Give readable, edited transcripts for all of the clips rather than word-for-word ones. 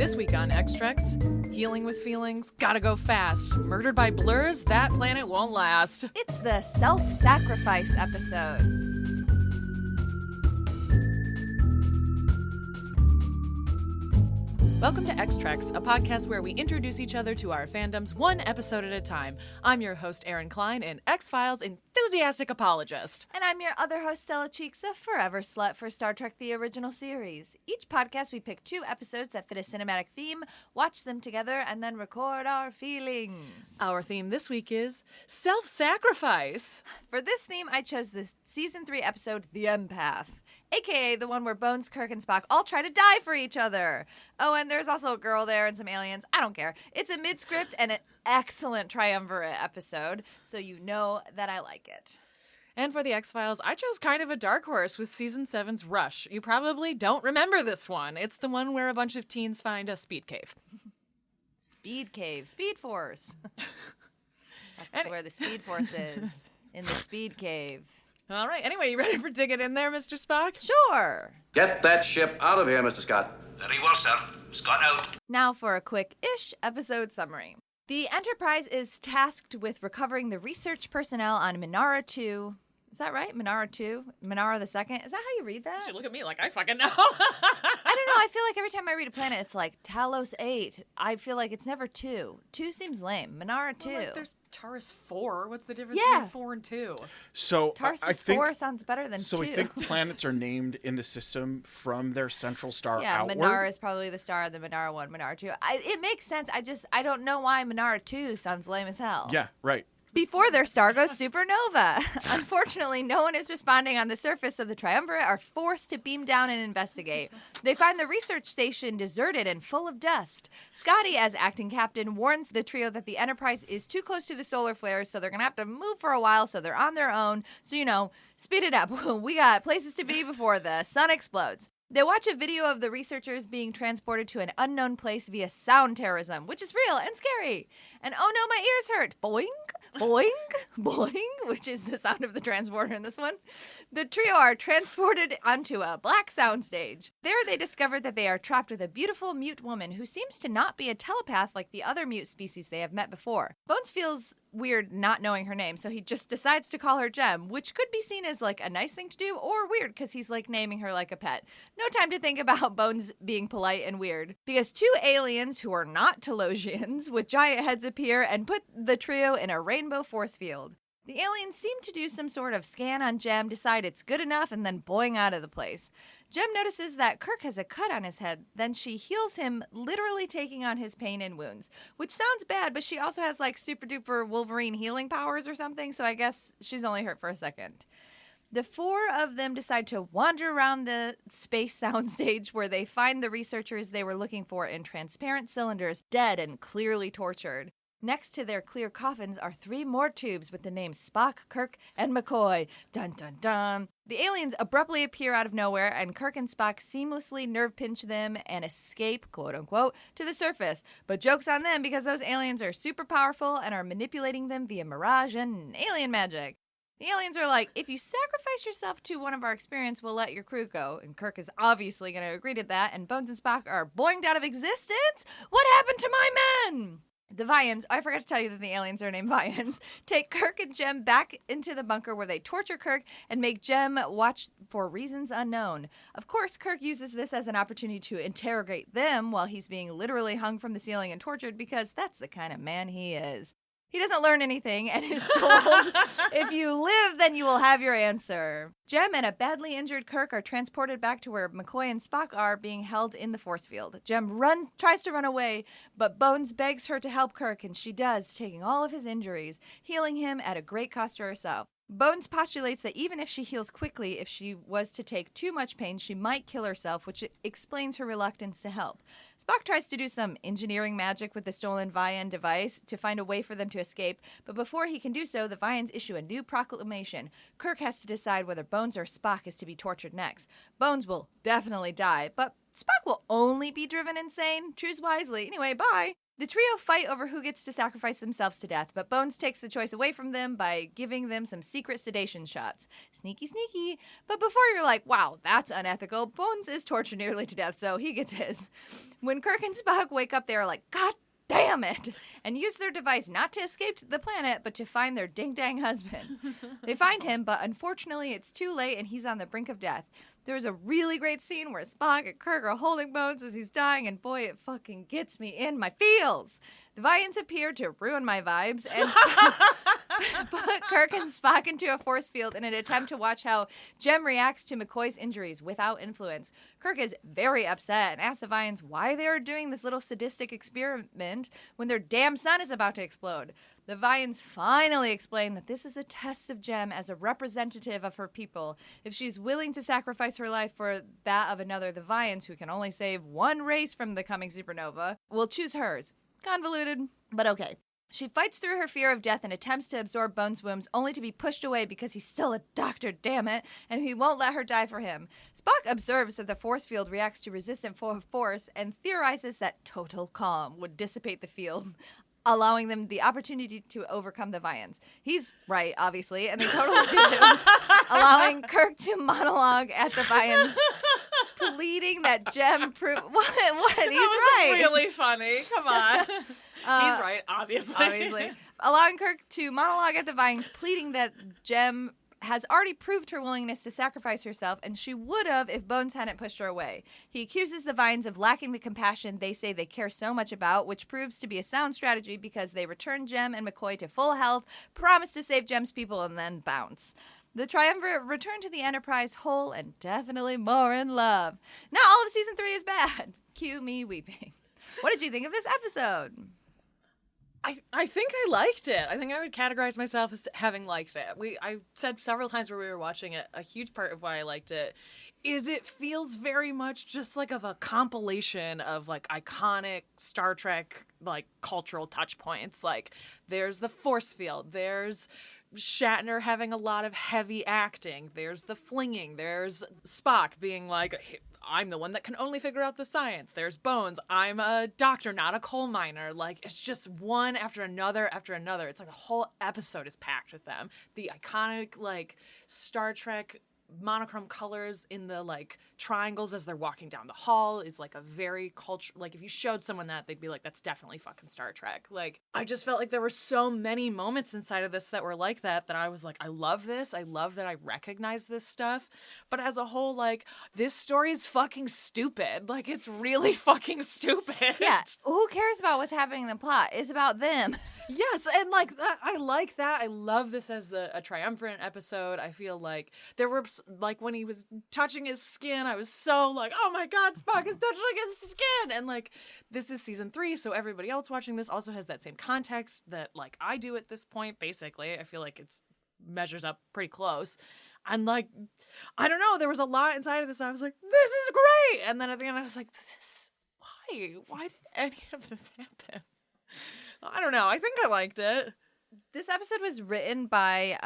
This week on Extracts, healing with feelings, gotta go fast. Murdered by blurs, that planet won't last. It's the self-sacrifice episode. Welcome to Extracts, a podcast where we introduce each other to our fandoms one episode at a time. I'm your host, Erin Cline, an X-Files enthusiastic apologist. And I'm your other host, Stella Cheeks, a forever slut for Star Trek the original series. Each podcast, we pick 2 episodes that fit a cinematic theme, watch them together, and then record our feelings. Our theme this week is self-sacrifice. For this theme, I chose the Season 3 episode, The Empath, a.k.a. the one where Bones, Kirk, and Spock all try to die for each other. Oh, and there's also a girl there and some aliens. I don't care. It's a mid-script and an excellent triumvirate episode, so you know that I like it. And for the X-Files, I chose kind of a dark horse with Season 7's Rush. You probably don't remember this one. It's the one where a bunch of teens find a speed cave. Speed cave. Speed Force. That's where the Speed Force is. In the Speed Cave. All right. Anyway, you ready for digging in there, Mr. Spock? Sure. Get that ship out of here, Mr. Scott. Very well, sir. Scott out. Now for a quick-ish episode summary. The Enterprise is tasked with recovering the research personnel on Minara 2. Is that right? Minara 2? Minara the Second? Is that how you read that? You look at me like I fucking know. I don't know. I feel like every time I read a planet, it's like Talos 8. I feel like it's never 2. 2 seems lame. Minara 2. Well, like there's Taurus 4. What's the difference between 4 and 2? So Tarsus 4 sounds better than 2. So I think planets are named in the system from their central star yeah, outward. Minara is probably the star, the Minara 1, Minara 2. It makes sense. I don't know why Minara 2 sounds lame as hell. Yeah, right. Before their star goes supernova. Unfortunately, no one is responding on the surface, so the Triumvirate are forced to beam down and investigate. They find the research station deserted and full of dust. Scotty, as acting captain, warns the trio that the Enterprise is too close to the solar flares, so they're going to have to move for a while, so they're on their own. So, speed it up. We got places to be before the sun explodes. They watch a video of the researchers being transported to an unknown place via sound terrorism, which is real and scary. And oh no, my ears hurt. Boing, boing, boing, which is the sound of the transporter in this one. The trio are transported onto a black soundstage. There they discover that they are trapped with a beautiful mute woman who seems to not be a telepath like the other mute species they have met before. Bones feels weird not knowing her name, so he just decides to call her Gem, which could be seen as like a nice thing to do or weird because he's like naming her like a pet. No time to think about Bones being polite and weird, because 2 aliens who are not Telosians with giant heads appear and put the trio in a rainbow force field. The aliens seem to do some sort of scan on Gem, decide it's good enough, and then boing out of the place. Gem notices that Kirk has a cut on his head, then she heals him, literally taking on his pain and wounds, which sounds bad, but she also has like super duper Wolverine healing powers or something, so I guess she's only hurt for a second. The 4 of them decide to wander around the space soundstage where they find the researchers they were looking for in transparent cylinders, dead and clearly tortured. Next to their clear coffins are 3 more tubes with the names Spock, Kirk, and McCoy. Dun dun dun. The aliens abruptly appear out of nowhere, and Kirk and Spock seamlessly nerve pinch them and escape, quote unquote, to the surface. But joke's on them because those aliens are super powerful and are manipulating them via mirage and alien magic. The aliens are like, if you sacrifice yourself to one of our experiments, we'll let your crew go. And Kirk is obviously going to agree to that, and Bones and Spock are boinged out of existence? What happened to my men? The Vians, I forgot to tell you that the aliens are named Vians, take Kirk and Gem back into the bunker where they torture Kirk and make Gem watch for reasons unknown. Of course, Kirk uses this as an opportunity to interrogate them while he's being literally hung from the ceiling and tortured because that's the kind of man he is. He doesn't learn anything and is told, if you live, then you will have your answer. Gem and a badly injured Kirk are transported back to where McCoy and Spock are being held in the force field. Gem tries to run away, but Bones begs her to help Kirk, and she does, taking all of his injuries, healing him at a great cost to herself. Bones postulates that even if she heals quickly, if she was to take too much pain, she might kill herself, which explains her reluctance to help. Spock tries to do some engineering magic with the stolen Vian device to find a way for them to escape, but before he can do so, the Vians issue a new proclamation. Kirk has to decide whether Bones or Spock is to be tortured next. Bones will definitely die, but Spock will only be driven insane. Choose wisely. Anyway, bye. The trio fight over who gets to sacrifice themselves to death, but Bones takes the choice away from them by giving them some secret sedation shots. Sneaky, sneaky. But before you're like, wow, that's unethical, Bones is tortured nearly to death, so he gets his. When Kirk and Spock wake up, they're like, God damn it, and use their device not to escape the planet, but to find their ding-dang husband. They find him, but unfortunately it's too late and he's on the brink of death. There's a really great scene where Spock and Kirk are holding Bones as he's dying, and boy, it fucking gets me in my feels. The Vians appear to ruin my vibes and put Kirk and Spock into a force field in an attempt to watch how Jem reacts to McCoy's injuries without influence. Kirk is very upset and asks the Vians why they are doing this little sadistic experiment when their damn sun is about to explode. The Vians finally explain that this is a test of Jem as a representative of her people. If she's willing to sacrifice her life for that of another, the Vians, who can only save one race from the coming supernova, will choose hers. Convoluted, but okay. She fights through her fear of death and attempts to absorb Bones' wounds, only to be pushed away because he's still a doctor, damn it, and he won't let her die for him. Spock observes that the force field reacts to resistant force and theorizes that total calm would dissipate the field, allowing them the opportunity to overcome the Vians. He's right, obviously, and they totally do, allowing Kirk to monologue at the Vians, pleading that Jem proved... What? He's right. Really funny. Come on. He's right, obviously. Allowing Kirk to monologue at the Vians, pleading that Jem has already proved her willingness to sacrifice herself, and she would have if Bones hadn't pushed her away. He accuses the Vians of lacking the compassion they say they care so much about, which proves to be a sound strategy because they return Jem and McCoy to full health, promise to save Jem's people, and then bounce. The Triumvirate return to the Enterprise whole and definitely more in love. Not all of Season 3 is bad. Cue me weeping. What did you think of this episode? I think I liked it. I think I would categorize myself as having liked it. I said several times where we were watching it, a huge part of why I liked it is it feels very much just like of a compilation of like iconic Star Trek like cultural touch points. Like there's the force field, there's Shatner having a lot of heavy acting, there's the flinging, there's Spock being like, I'm the one that can only figure out the science. There's Bones. I'm a doctor, not a coal miner. Like, it's just one after another after another. It's like a whole episode is packed with them. The iconic, like, Star Trek monochrome colors in the, like, triangles as they're walking down the hall is, like, a very like, if you showed someone that, they'd be like, that's definitely fucking Star Trek. Like, I just felt like there were so many moments inside of this that were like that I was like, I love this. I love that I recognize this stuff. But as a whole, like, this story is fucking stupid. Like, it's really fucking stupid. Yeah, who cares about what's happening in the plot? It's about them. Yes, and like that, I like that. I love this as a triumvirate episode. I feel like there were, like, when he was touching his skin, I was so like, oh my god, Spock is touching his skin. And like, this is season 3, so everybody else watching this also has that same context that like I do at this point, basically. I feel like it's measures up pretty close. And like, I don't know, there was a lot inside of this. I was like, this is great. And then at the end I was like, why did any of this happen? I don't know. I think I liked it. This episode was written by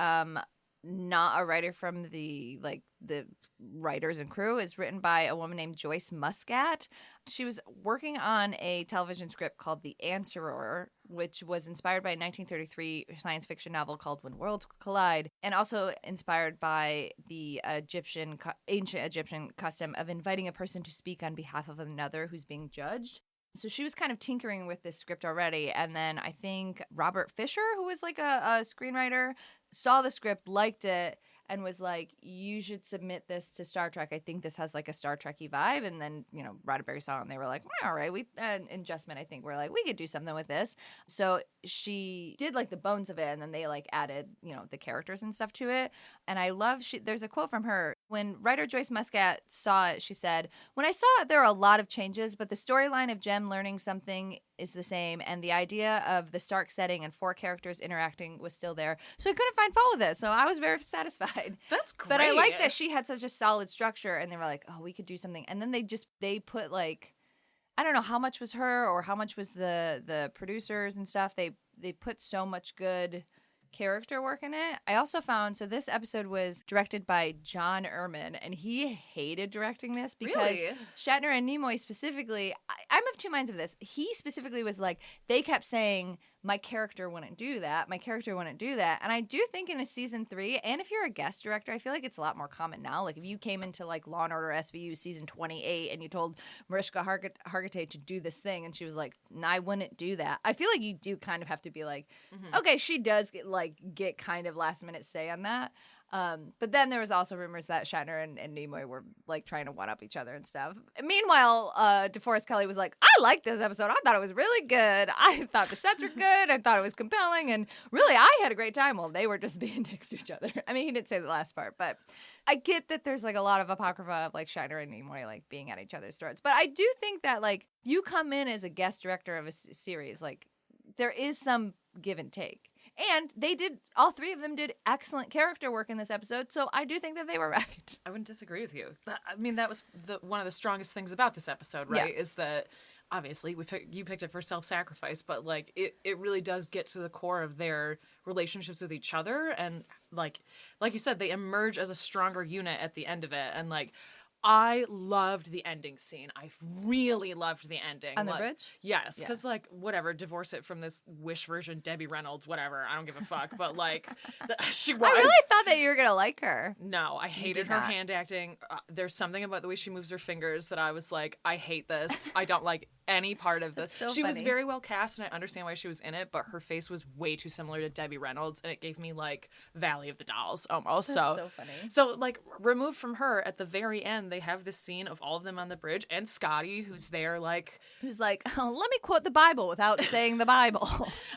not a writer from the writers and crew. It's written by a woman named Joyce Muscat. She was working on a television script called The Answerer, which was inspired by a 1933 science fiction novel called When Worlds Collide, and also inspired by the ancient Egyptian custom of inviting a person to speak on behalf of another who's being judged. So she was kind of tinkering with this script already. And then I think Robert Fisher, who was like a screenwriter, saw the script, liked it, and was like, you should submit this to Star Trek. I think this has like a Star Trek-y vibe. And then, you know, Roddenberry saw it and they were like, all right, and Justman, I think, were like, we could do something with this. So she did like the bones of it, and then they like added, you know, the characters and stuff to it. And I love, there's a quote from her. When writer Joyce Muscat saw it, she said, when I saw it, there are a lot of changes, but the storyline of Jem learning something is the same, and the idea of the Stark setting and 4 characters interacting was still there. So I couldn't find fault with it, so I was very satisfied. That's great. But I like that she had such a solid structure, and they were like, oh, we could do something. And then they put like, I don't know how much was her or how much was the producers and stuff. They put so much good character work in it. I also found, so this episode was directed by John Erman, and he hated directing this because Really? Shatner and Nimoy specifically, I'm of two minds of this. He specifically was like, they kept saying, my character wouldn't do that. My character wouldn't do that. And I do think in a season 3, and if you're a guest director, I feel like it's a lot more common now. Like if you came into like Law & Order SVU season 28 and you told Mariska Hargitay to do this thing and she was like, nah, I wouldn't do that. I feel like you do kind of have to be like, okay, she does get kind of last minute say on that. But then there was also rumors that Shatner and Nimoy were like trying to one up each other and stuff. Meanwhile, DeForest Kelley was like, I liked this episode. I thought it was really good. I thought the sets were good. I thought it was compelling. And really, I had a great time. Well, they were just being dicks to each other. I mean, he didn't say the last part, but I get that there's like a lot of apocrypha of like Shatner and Nimoy like being at each other's throats. But I do think that like you come in as a guest director of a series, like there is some give and take. And all three of them did excellent character work in this episode, so I do think that they were right. I wouldn't disagree with you. I mean, that was one of the strongest things about this episode, right? Yeah. Is that obviously you picked it for self-sacrifice, but like it really does get to the core of their relationships with each other, and like you said, they emerge as a stronger unit at the end of it, and like. I loved the ending scene. I really loved the ending. On the bridge? Yes, because, like, whatever, divorce it from this Wish version Debbie Reynolds, whatever. I don't give a fuck. But, like, she was. I really thought that you were going to like her. No, I hated her hand acting. There's something about the way she moves her fingers that I was like, I hate this. I don't like any part of this. So she funny. was very well cast, and I understand why she was in it, but her face was way too similar to Debbie Reynolds, and it gave me, like, Valley of the Dolls almost. That's so funny. So, like, removed from her, at the very end, they have this scene of all of them on the bridge, and Scotty, who's there, like... Who's like, oh, let me quote the Bible without saying the Bible.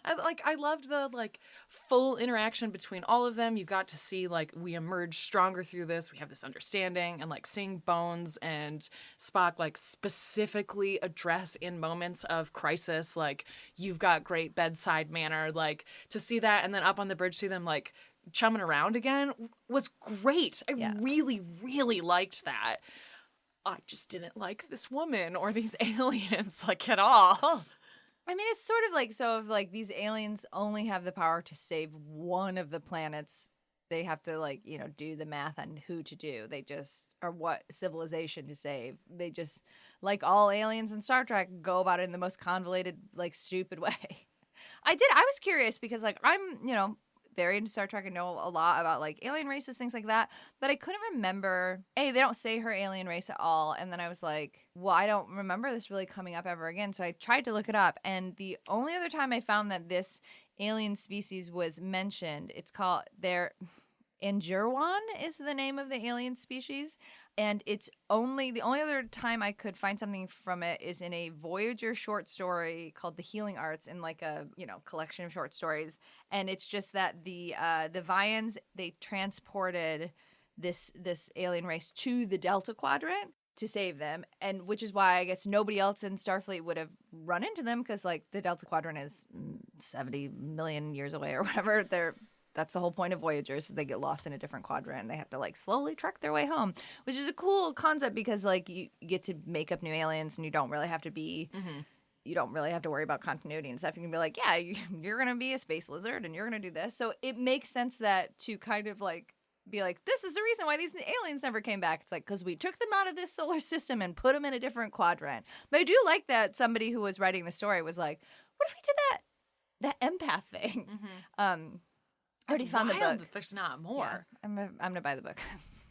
I loved the, like, full interaction between all of them. You got to see, like, we emerge stronger through this. We have this understanding, and, like, seeing Bones and Spock, like, specifically address in moments of crisis, like, you've got great bedside manner, like, to see that, and then up on the bridge, see them, like, chumming around again was great. I really, really liked that. I just didn't like this woman or these aliens, like, at all. I mean, it's sort of like, so if, like, these aliens only have the power to save one of the planets, they have to, like, you know, do the math on who to do. They just, or what civilization to save. They just, like all aliens in Star Trek, go about it in the most convoluted, like, stupid way. I was curious because, like, I'm, you know, very into Star Trek and know a lot about, like, alien races, things like that. But I couldn't remember, they don't say her alien race at all. And then I was like, well, I don't remember this really coming up ever again. So I tried to look it up. And the only other time I found that this alien species was mentioned, it's called, Anjurwan is the name of the alien species. And it's the only other time I could find something from it is in a Voyager short story called The Healing Arts, in like a, you know, collection of short stories. And it's just that the Vians, they transported this alien race to the Delta Quadrant to save them, and which is why I guess nobody else in Starfleet would have run into them, because like the Delta Quadrant is 70 million years away or whatever. That's the whole point of Voyager, is that they get lost in a different quadrant and they have to like slowly trek their way home, which is a cool concept because like you get to make up new aliens and you don't really have to be, you don't really have to worry about continuity and stuff. You can be like, yeah, you're going to be a space lizard and you're going to do this. So it makes sense that to kind of like be like, this is the reason why these aliens never came back. It's like, because we took them out of this solar system and put them in a different quadrant. But I do like that somebody who was writing the story was like, what if we did that empath thing? I already found the book. That there's not more. Yeah, I'm gonna buy the book.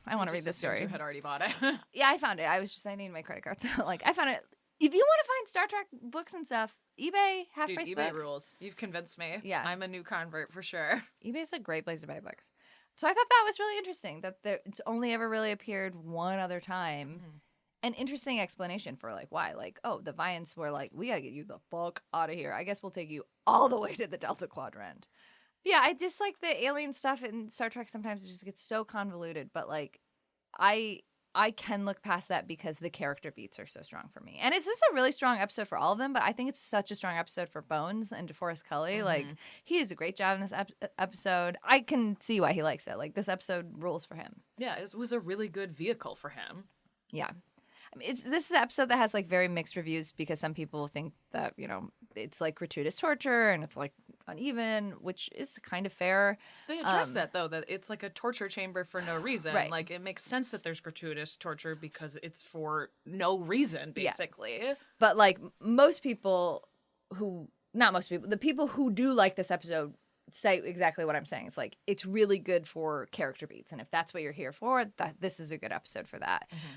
I want to read this story. You had already bought it. Yeah, I found it. I need my credit card. So like, I found it. If you want to find Star Trek books and stuff, eBay, half-price eBay books. rules. You've convinced me. Yeah, I'm a new convert for sure. eBay's a great place to buy books. So I thought that was really interesting. That it's only ever really appeared one other time. An interesting explanation for like why. Like, oh, the Vians were like, we gotta get you the fuck out of here. I guess we'll take you all the way to the Delta Quadrant. Yeah, I just like the alien stuff in Star Trek. Sometimes it just gets so convoluted, but like, I can look past that because the character beats are so strong for me. And it's just a really strong episode for all of them, but I think it's such a strong episode for Bones and DeForest Kelley. Like, he does a great job in this episode. I can see why he likes it. Like, this episode rules for him. Yeah, it was a really good vehicle for him. Yeah. I mean, this is an episode that has like very mixed reviews because some people think that, you know, it's like gratuitous torture and it's like uneven, which is kind of fair. They address that, though, that it's like a torture chamber for no reason. Right. Like, it makes sense that there's gratuitous torture because it's for no reason, basically. Yeah. But, like, most people who, not most people, the people who do like this episode say exactly what I'm saying. It's like, it's really good for character beats. And if that's what you're here for, this is a good episode for that. Mm-hmm.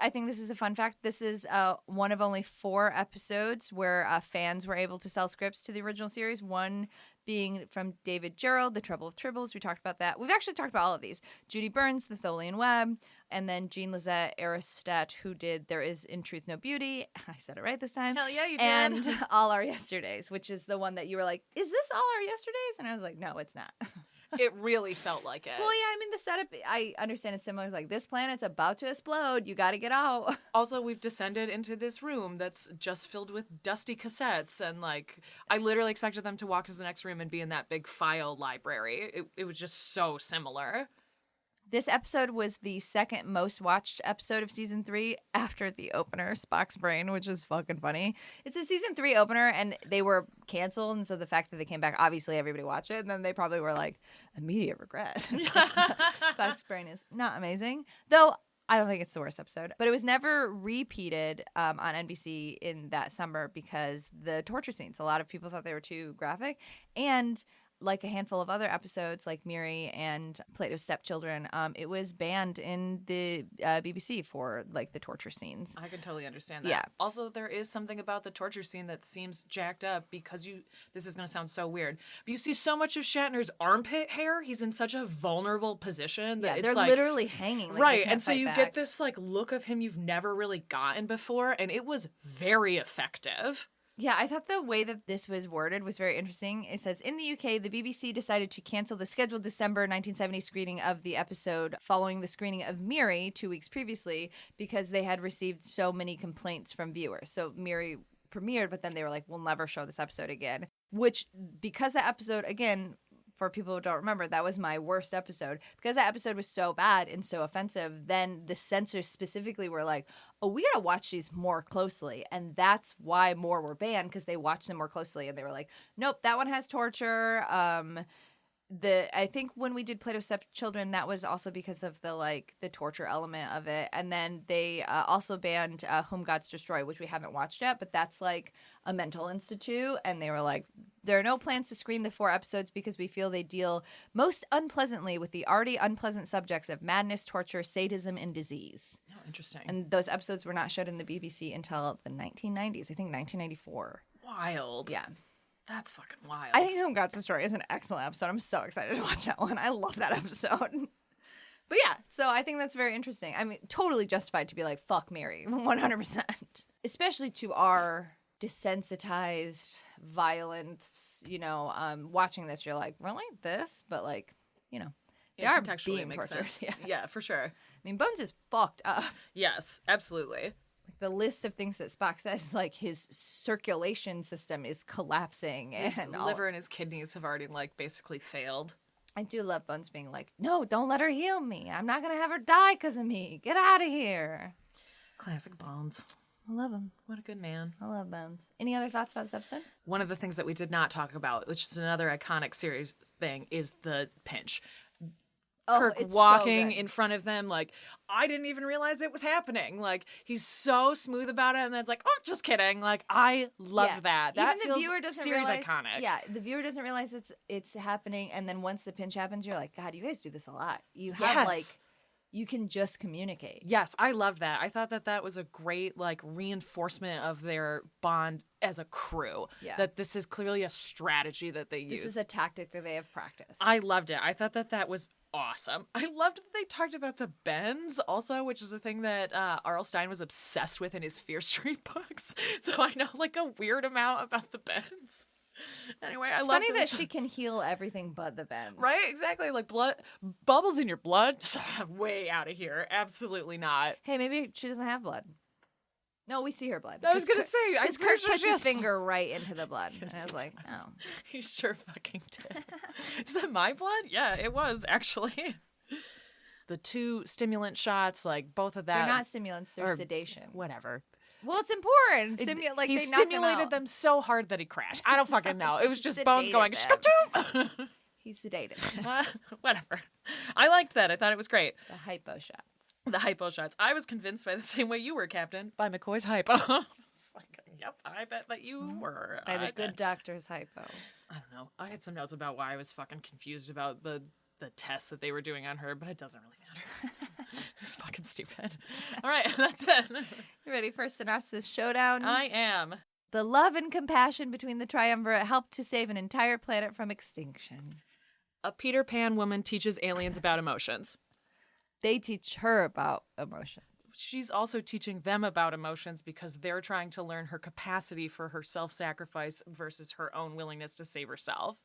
I think this is a fun fact. This is one of only 4 episodes where fans were able to sell scripts to the original series. One being from David Gerald, The Trouble with Tribbles. We talked about that. We've actually talked about all of these. Judy Burns, The Tholian Web, and then Jean Lizette Aristat, who did There Is in Truth No Beauty. I said it right this time. Hell yeah, you did. And All Our Yesterdays, which is the one that you were like, is this All Our Yesterdays? And I was like, no, it's not. It really felt like it. Well, yeah, I mean, the setup, I understand it's similar. It's like, this planet's about to explode. You got to get out. Also, we've descended into this room that's just filled with dusty cassettes. And, like, I literally expected them to walk into the next room and be in that big file library. It was just so similar. This episode was the second most watched episode of season 3 after the opener, Spock's Brain, which is fucking funny. It's a season 3 opener, and they were canceled, and so the fact that they came back, obviously everybody watched it, and then they probably were like, immediate regret. Spock's Brain is not amazing, though I don't think it's the worst episode. But it was never repeated on NBC in that summer because the torture scenes, a lot of people thought they were too graphic, and like a handful of other episodes like Miri and Plato's Stepchildren, it was banned in the BBC for like the torture scenes. I can totally understand that. Yeah. Also, there is something about the torture scene that seems jacked up because this is going to sound so weird, but you see so much of Shatner's armpit hair. He's in such a vulnerable position that they're like, literally hanging. Like, right, and so you get this like look of him you've never really gotten before, and it was very effective. Yeah, I thought the way that this was worded was very interesting. It says, in the UK, the BBC decided to cancel the scheduled December 1970 screening of the episode following the screening of Miri 2 weeks previously because they had received so many complaints from viewers. So Miri premiered, but then they were like, we'll never show this episode again. Which, because that episode, again, for people who don't remember, that was my worst episode. Because that episode was so bad and so offensive, then the censors specifically were like, oh, we gotta watch these more closely. And that's why more were banned, because they watched them more closely. And they were like, nope, that one has torture. I think when we did Plato's Stepchildren, that was also because of the torture element of it. And then they also banned Whom Gods Destroy, which we haven't watched yet, but that's like a mental institute. And they were like, there are no plans to screen the 4 episodes because we feel they deal most unpleasantly with the already unpleasant subjects of madness, torture, sadism, and disease. Oh, interesting. And those episodes were not showed in the BBC until the 1990s, I think 1994. Wild. Yeah. That's fucking wild. I think Whom Gods Destroy is an excellent episode. I'm so excited to watch that one. I love that episode. But yeah, so I think that's very interesting. I mean, totally justified to be like, fuck Mary, 100%. Especially to our desensitized violence, watching this, you're like, really? This? But like, they are being makes tortured. sense. Yeah, for sure. I mean, Bones is fucked up. Yes, absolutely. The list of things that Spock says is like his circulation system is collapsing. His and liver and his kidneys have already basically failed. I do love Bones being like, no, don't let her heal me. I'm not going to have her die because of me. Get out of here. Classic Bones. I love him. What a good man. I love Bones. Any other thoughts about this episode? One of the things that we did not talk about, which is another iconic series thing, is the pinch. Kirk walking in front of them like, I didn't even realize it was happening. Like, he's so smooth about it, and then it's like, oh, just kidding. Like, I love that. That even feels the viewer doesn't series realize, iconic. Yeah, the viewer doesn't realize it's happening, and then once the pinch happens, you're like, God, you guys do this a lot. You have you can just communicate. Yes, I loved that. I thought that was a great reinforcement of their bond as a crew. Yeah. That this is clearly a strategy that they use. This is a tactic that they have practiced. I loved it. I thought that was awesome. I loved that they talked about the bends also, which is a thing that R.L. Stine was obsessed with in his Fear Street books. So I know a weird amount about the bends. Anyway, I love funny that she can heal everything but the bends. Right? Exactly. Like blood, bubbles in your blood, way out of here. Absolutely not. Hey, maybe she doesn't have blood. No, we see her blood. I was going to say, because Kirk puts his finger right into the blood. Yes, and I was like, oh. He sure fucking did. Is that my blood? Yeah, it was, actually. The 2 stimulant shots, both of that. They're not stimulants, they're sedation. Whatever. Well, it's important. He they knocked him stimulated out. them so hard that he crashed. I don't fucking know. It was just bones Sedated going, them. "Shka-choom!" He sedated. Whatever. I liked that. I thought it was great. The hypo shots. The hypo shots. I was convinced by the same way you were, Captain, by McCoy's hypo. It's like, yep, I bet that you were. By the I good bet. doctor's hypo. I don't know. I had some notes about why I was fucking confused about the test that they were doing on her, but it doesn't really matter. It's fucking stupid. All right, that's it. You ready for a synopsis showdown? I am. The love and compassion between the triumvirate helped to save an entire planet from extinction. A Peter Pan woman teaches aliens about emotions. They teach her about emotions. She's also teaching them about emotions because they're trying to learn her capacity for her self-sacrifice versus her own willingness to save herself.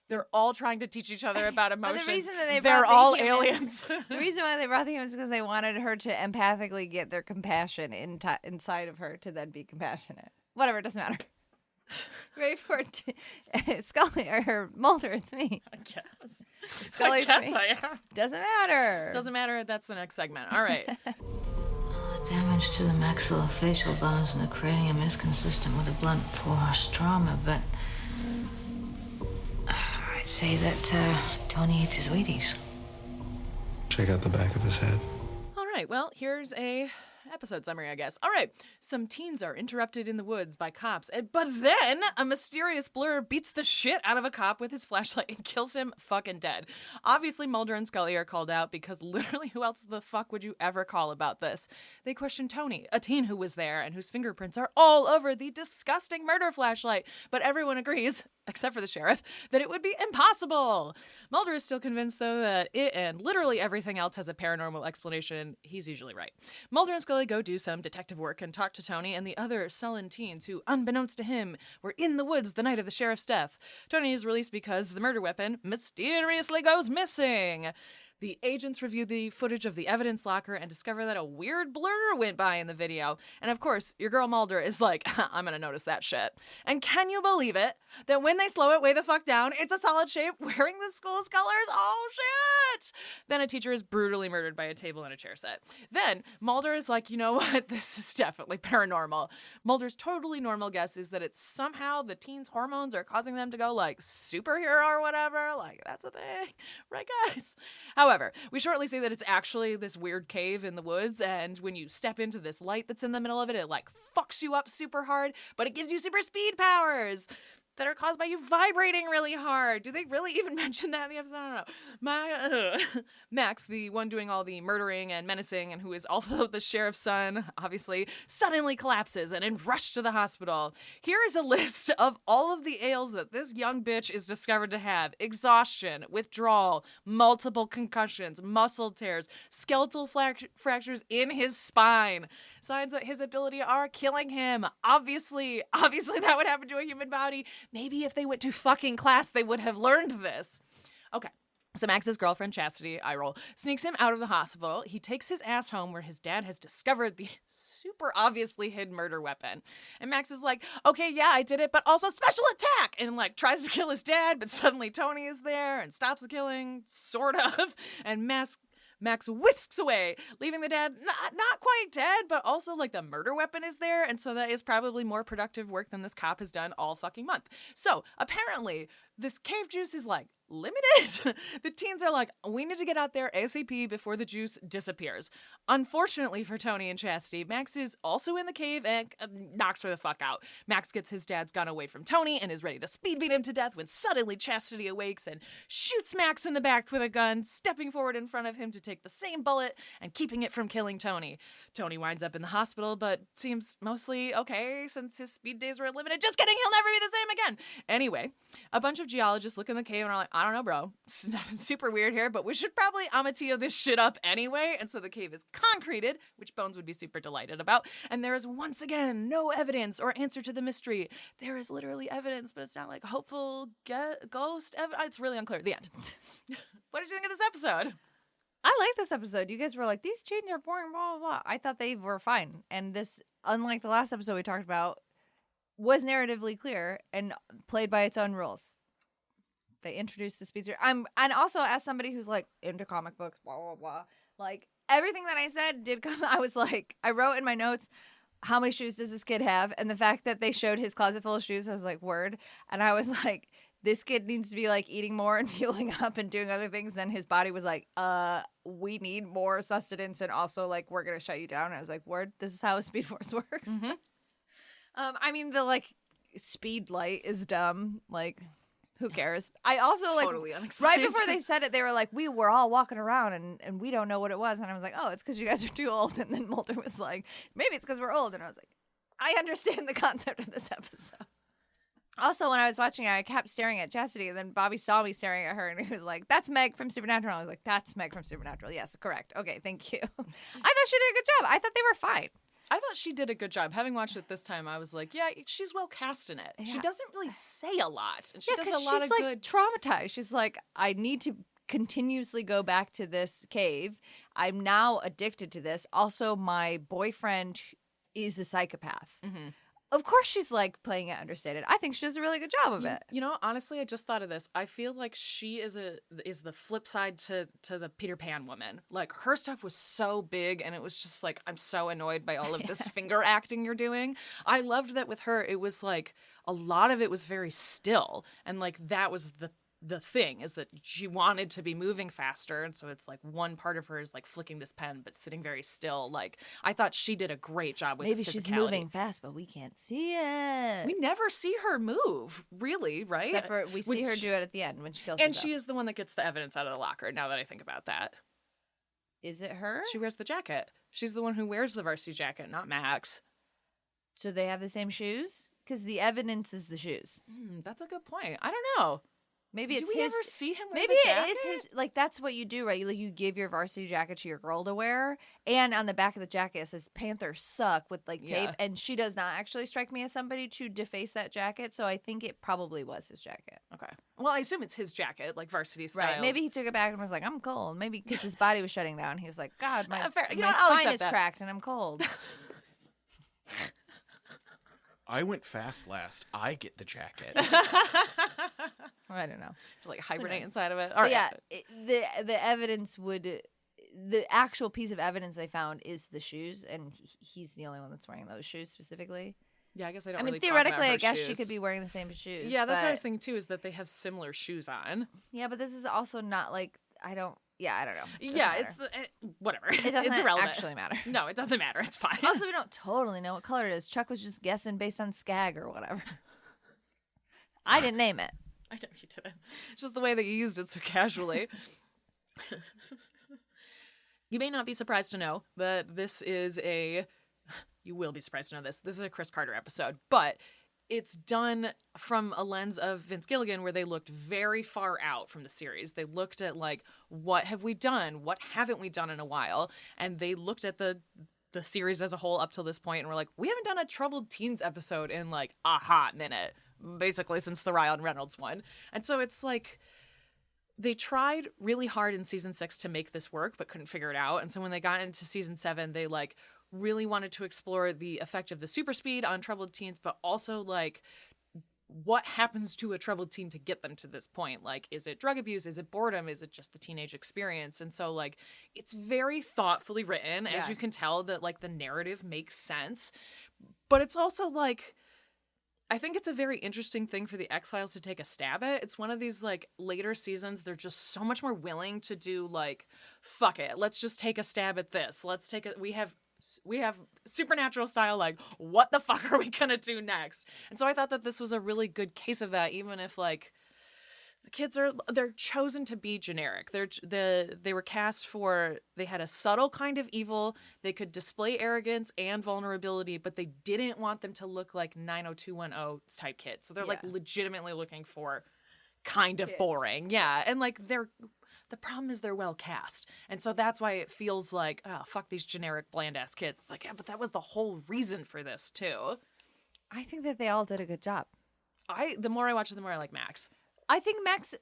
They're all trying to teach each other about emotions. The reason that they're brought the all humans, aliens. The reason why they brought the humans is because they wanted her to empathically get their compassion inside of her to then be compassionate. Whatever, it doesn't matter. Ready for it? Scully or Mulder, it's me. I guess. Scully, it's me. I am. Doesn't matter. Doesn't matter. That's the next segment. All right. The damage to the maxillofacial bones in the cranium is consistent with a blunt force trauma, but I'd say that Tony eats his Wheaties. Check out the back of his head. All right. Well, here's a episode summary, I guess. All right. Some teens are interrupted in the woods by cops, but then a mysterious blur beats the shit out of a cop with his flashlight and kills him fucking dead. Obviously, Mulder and Scully are called out because literally who else the fuck would you ever call about this? They question Tony, a teen who was there and whose fingerprints are all over the disgusting murder flashlight, but everyone agrees, except for the sheriff, that it would be impossible. Mulder is still convinced, though, that it and literally everything else has a paranormal explanation. He's usually right. Mulder and Scully go do some detective work and talk to Tony and the other sullen teens who, unbeknownst to him, were in the woods the night of the sheriff's death. Tony is released because the murder weapon mysteriously goes missing. The agents review the footage of the evidence locker and discover that a weird blur went by in the video. And of course, your girl Mulder is like, I'm gonna notice that shit. And can you believe it? That when they slow it way the fuck down, it's a solid shape wearing the school's colors? Oh shit! Then a teacher is brutally murdered by a table and a chair set. Then Mulder is like, you know what? This is definitely paranormal. Mulder's totally normal guess is that it's somehow the teens' hormones are causing them to go like superhero or whatever. Like, that's a thing. Right, guys? However, we shortly see that it's actually this weird cave in the woods, and when you step into this light that's in the middle of it, it like fucks you up super hard, but it gives you super speed powers that are caused by you vibrating really hard. Do they really even mention that in the episode? I don't know. Max, the one doing all the murdering and menacing and who is also the sheriff's son, obviously, suddenly collapses and is rushed to the hospital. Here is a list of all of the ails that this young bitch is discovered to have. Exhaustion, withdrawal, multiple concussions, muscle tears, skeletal fractures in his spine. Signs that his ability are killing him. Obviously that would happen to a human body. Maybe if they went to fucking class, they would have learned this. Okay. So Max's girlfriend, Chastity, eye roll, sneaks him out of the hospital. He takes his ass home where his dad has discovered the super obviously hidden murder weapon. And Max is like, okay, yeah, I did it, but also special attack! And like tries to kill his dad, but suddenly Tony is there and stops the killing, sort of. And Max whisks away, leaving the dad not quite dead, but also like the murder weapon is there. And so that is probably more productive work than this cop has done all fucking month. So apparently this cave juice is like limited. The teens are like, we need to get out there ASAP before the juice disappears. Unfortunately for Tony and Chastity, Max is also in the cave and knocks her the fuck out. Max gets his dad's gun away from Tony and is ready to speed beat him to death when suddenly Chastity awakes and shoots Max in the back with a gun, stepping forward in front of him to take the same bullet and keeping it from killing Tony. Tony winds up in the hospital, but seems mostly okay since his speed days were limited. Just kidding, he'll never be the same again. Anyway, a bunch of geologists look in the cave and are like, I don't know, bro. It's nothing super weird here, but we should probably Amatillo this shit up anyway. And so the cave is concreted, which Bones would be super delighted about. And there is once again no evidence or answer to the mystery. There is literally evidence, but it's not like hopeful ghost evidence. It's really unclear. The end. What did you think of this episode? I like this episode. You guys were like, these chains are boring, blah, blah, blah. I thought they were fine. And this, unlike the last episode we talked about, was narratively clear and played by its own rules. They introduced the speedster. And also as somebody who's like into comic books, blah, blah, blah, like everything that I said did come. I was like, I wrote in my notes, how many shoes does this kid have? And the fact that they showed his closet full of shoes, I was like, word. And I was like, this kid needs to be like eating more and fueling up and doing other things. Then his body was like, we need more sustenance, and also like we're gonna shut you down. And I was like, word, this is how a Speed Force works. Mm-hmm. I mean, the like speed light is dumb. Like, who cares? I also like Totally right unexplained. before they said it, they were like, we were all walking around and we don't know what it was. And I was like, oh, it's because you guys are too old. And then Mulder was like, maybe it's because we're old. And I was like, I understand the concept of this episode. Also, when I was watching it, I kept staring at Chastity, and then Bobby saw me staring at her, and he was like, that's Meg from Supernatural. I was like, that's Meg from Supernatural. Yes, correct. Okay, thank you. I thought she did a good job. I thought they were fine. I thought she did a good job. Having watched it this time, I was like, yeah, she's well cast in it. Yeah. She doesn't really say a lot, and she Yeah, does 'cause a lot she's, of like, good. traumatized. She's like, I need to continuously go back to this cave. I'm now addicted to this. Also, my boyfriend is a psychopath. Mhm. Of course she's like playing it understated. I think she does a really good job of it. You know, honestly, I just thought of this. I feel like she is the flip side to the Peter Pan woman. Like, her stuff was so big, and it was just like, I'm so annoyed by all of this finger acting you're doing. I loved that with her. It was like a lot of it was very still, and like that was the thing, is that she wanted to be moving faster, and so it's like one part of her is like flicking this pen but sitting very still. Like, I thought she did a great job with Maybe the she's physicality. moving fast, but we can't see it. We never see her move, really, right? Except for we see her do it at the end when she kills and herself. she is the one that gets the evidence out of the locker, now that I think about that. Is it her? She wears the jacket. She's the one who wears the varsity jacket, not Max. So they have the same shoes? Because the evidence is the shoes. That's a good point. I don't know. Maybe it's Do we his. ever see him wear Maybe the it jacket? is his. Like, that's what you do, right? You give your varsity jacket to your girl to wear, and on the back of the jacket it says "Panthers suck" with like tape. Yeah. And she does not actually strike me as somebody to deface that jacket, so I think it probably was his jacket. Okay. Well, I assume it's his jacket, like varsity style. Right? Maybe he took it back and was like, "I'm cold." Maybe because his body was shutting down, he was like, "God, my, Fair. You my know what? I'll spine accept is that. cracked and I'm cold." I went fast last. I get the jacket. I don't know. To like hibernate knows? inside of it. All But right. yeah, the evidence would. The actual piece of evidence they found is the shoes, and he's the only one that's wearing those shoes specifically. Yeah, I guess I don't I mean, really talk about theoretically, her I guess she shoes. could be wearing the same shoes. Yeah, that's what I but- was thinking too, is that they have similar shoes on. Yeah, but this is also not like I don't know. Doesn't Yeah, matter. it's whatever. It doesn't it's irrelevant. actually matter. No, it doesn't matter. It's fine. Also, we don't totally know what color it is. Chuck was just guessing based on Skag or whatever. I didn't name it. I know you didn't. It's just the way that you used it so casually. You may not be surprised to know that this is you will be surprised to know this. This is a Chris Carter episode, but it's done from a lens of Vince Gilligan, where they looked very far out from the series. They looked at like, what have we done? What haven't we done in a while? And they looked at the series as a whole up till this point and were like, we haven't done a Troubled Teens episode in like a hot minute, basically since the Ryan Reynolds one. And so it's like, they tried really hard in season 6 to make this work, but couldn't figure it out. And so when they got into season 7, they like really wanted to explore the effect of the super speed on troubled teens, but also like what happens to a troubled teen to get them to this point. Like, is it drug abuse? Is it boredom? Is it just the teenage experience? And so like, it's very thoughtfully written, as Yeah. you can tell that like the narrative makes sense, but it's also like, I think it's a very interesting thing for the X-Files to take a stab at. It's one of these like later seasons, they're just so much more willing to do like, fuck it, let's just take a stab at this. Let's take it. We have Supernatural style, like, what the fuck are we gonna do next? And so I thought that this was a really good case of that, even if like the kids they're chosen to be generic. They were cast for, they had a subtle kind of evil. They could display arrogance and vulnerability, but they didn't want them to look like 90210 type kids. So they're like legitimately looking for kind of Kids. boring. Yeah. And like the problem is they're well cast. And so that's why it feels like, oh, fuck these generic bland ass kids. It's like, yeah, but that was the whole reason for this too. I think that they all did a good job. The more I watch it, the more I like Max. I think Max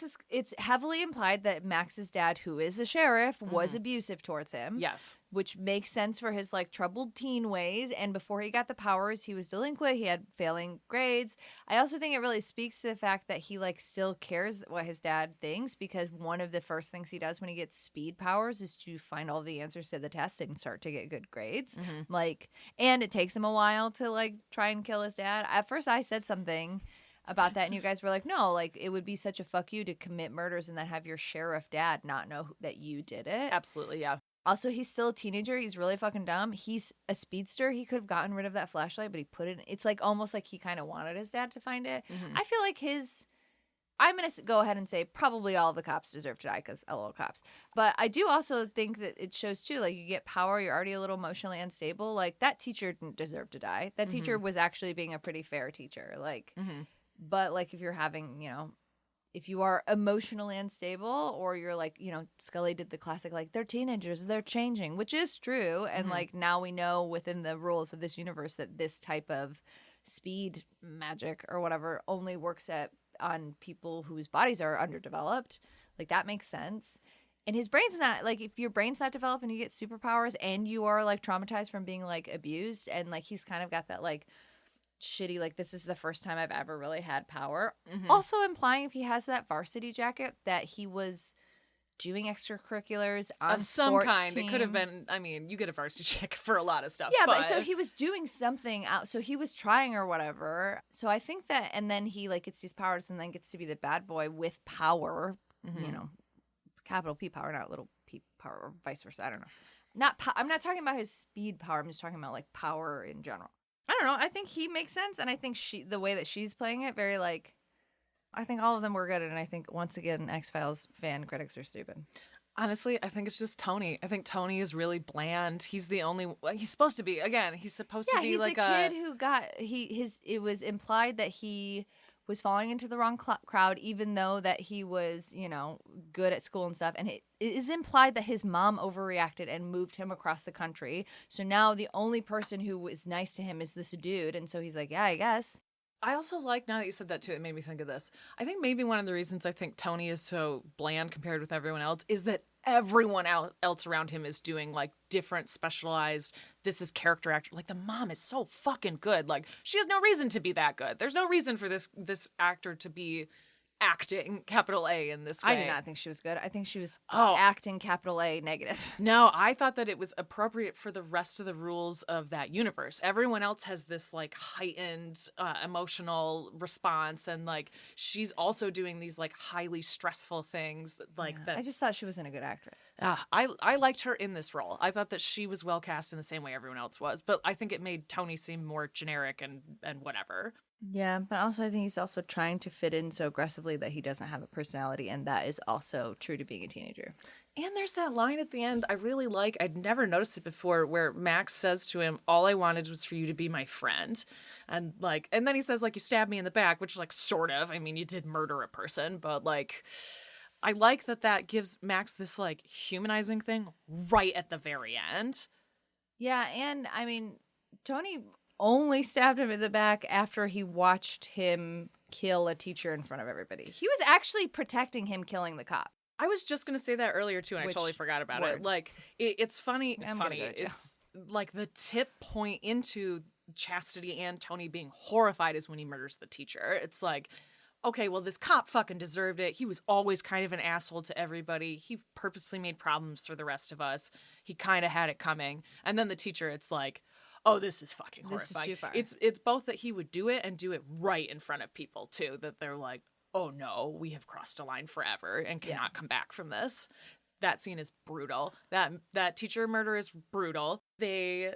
is. It's heavily implied that Max's dad, who is a sheriff, was abusive towards him. Yes. Which makes sense for his like troubled teen ways. And before he got the powers, he was delinquent. He had failing grades. I also think it really speaks to the fact that he like still cares what his dad thinks, because one of the first things he does when he gets speed powers is to find all the answers to the test and start to get good grades. Like, and it takes him a while to like try and kill his dad. At first, I said something about that, and you guys were like, no, like it would be such a fuck you to commit murders and then have your sheriff dad not know that you did it. Absolutely, yeah. Also, he's still a teenager. He's really fucking dumb. He's a speedster. He could have gotten rid of that flashlight, but he put it. It's like almost like he kind of wanted his dad to find it. I feel like I'm going to go ahead and say probably all of the cops deserve to die because LOL cops. But I do also think that it shows too, like you get power, you're already a little emotionally unstable. Like that teacher didn't deserve to die. That teacher was actually being a pretty fair teacher. Like, but like if you're having, you know, if you are emotionally unstable, or you're like, you know, Scully did the classic, like they're teenagers, they're changing, which is true. And like now we know within the rules of this universe that this type of speed magic or whatever only works on people whose bodies are underdeveloped. Like that makes sense. And his brain's not, like if your brain's not developed and you get superpowers and you are like traumatized from being like abused, and like he's kind of got that like shitty, like this is the first time I've ever really had power. Also implying if he has that varsity jacket that he was doing extracurriculars on of some sports kind. team. It could have been, I mean, you get a varsity check for a lot of stuff. Yeah, but so he was doing something out. So he was trying or whatever. So I think that, and then he like gets these powers and then gets to be the bad boy with power, you know, capital P power, not little p power, or vice versa. I don't know. I'm not talking about his speed power. I'm just talking about like power in general. I don't know. I think he makes sense. And I think the way that she's playing it, very like, I think all of them were good. And I think once again, X-Files fan critics are stupid. Honestly, I think it's just Tony. I think Tony is really bland. He's the only. He's supposed to be. Again, he's supposed to be he's like a kid who got it was implied that he was falling into the wrong crowd, even though that he was, you know, good at school and stuff. And it is implied that his mom overreacted and moved him across the country. So now the only person who was nice to him is this dude. And so he's like, yeah, I guess. I also like, now that you said that too, it made me think of this. I think maybe one of the reasons I think Tony is so bland compared with everyone else is that everyone else around him is doing like different specialized, this is character actor. Like the mom is so fucking good. Like she has no reason to be that good. There's no reason for this actor to be acting capital A in this way. I do not think she was good. I think she was acting capital A negative. No, I thought that it was appropriate for the rest of the rules of that universe. Everyone else has this like heightened emotional response, and like she's also doing these like highly stressful things like that. I just thought she wasn't a good actress. I liked her in this role. I thought that she was well cast in the same way everyone else was, but I think it made Tony seem more generic and whatever. Yeah, but also I think he's also trying to fit in so aggressively that he doesn't have a personality, and that is also true to being a teenager. And there's that line at the end I really like. I'd never noticed it before, where Max says to him, all I wanted was for you to be my friend. And then he says, like, you stabbed me in the back, which like sort of, I mean, you did murder a person, but like, I like that gives Max this like humanizing thing right at the very end. Yeah, and I mean, Tony only stabbed him in the back after he watched him kill a teacher in front of everybody. He was actually protecting him killing the cop. I was just going to say that earlier too, and I totally forgot about it. Like, it's funny. It's like the tip point into Chastity and Tony being horrified is when he murders the teacher. It's like, okay, well, this cop fucking deserved it. He was always kind of an asshole to everybody. He purposely made problems for the rest of us. He kind of had it coming. And then the teacher, it's like, oh, this is fucking horrifying. This is too far. It's both that he would do it and do it right in front of people too. That they're like, oh no, we have crossed a line forever and cannot come back from this. That scene is brutal. That teacher murder is brutal. They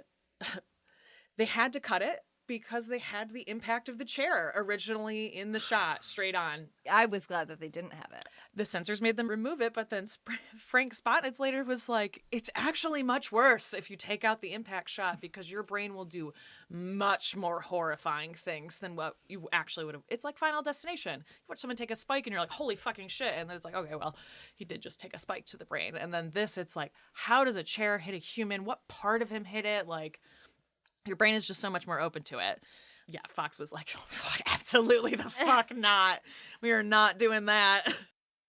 had to cut it because they had the impact of the chair originally in the shot straight on. I was glad that they didn't have it. The censors made them remove it, but then Frank Spotnitz later was like, it's actually much worse if you take out the impact shot because your brain will do much more horrifying things than what you actually would have. It's like Final Destination. You watch someone take a spike and you're like, holy fucking shit. And then it's like, okay, well, he did just take a spike to the brain. And then this, it's like, how does a chair hit a human? What part of him hit it? Like, your brain is just so much more open to it. yeah, Fox was like, oh, fuck, absolutely the fuck not. We are not doing that.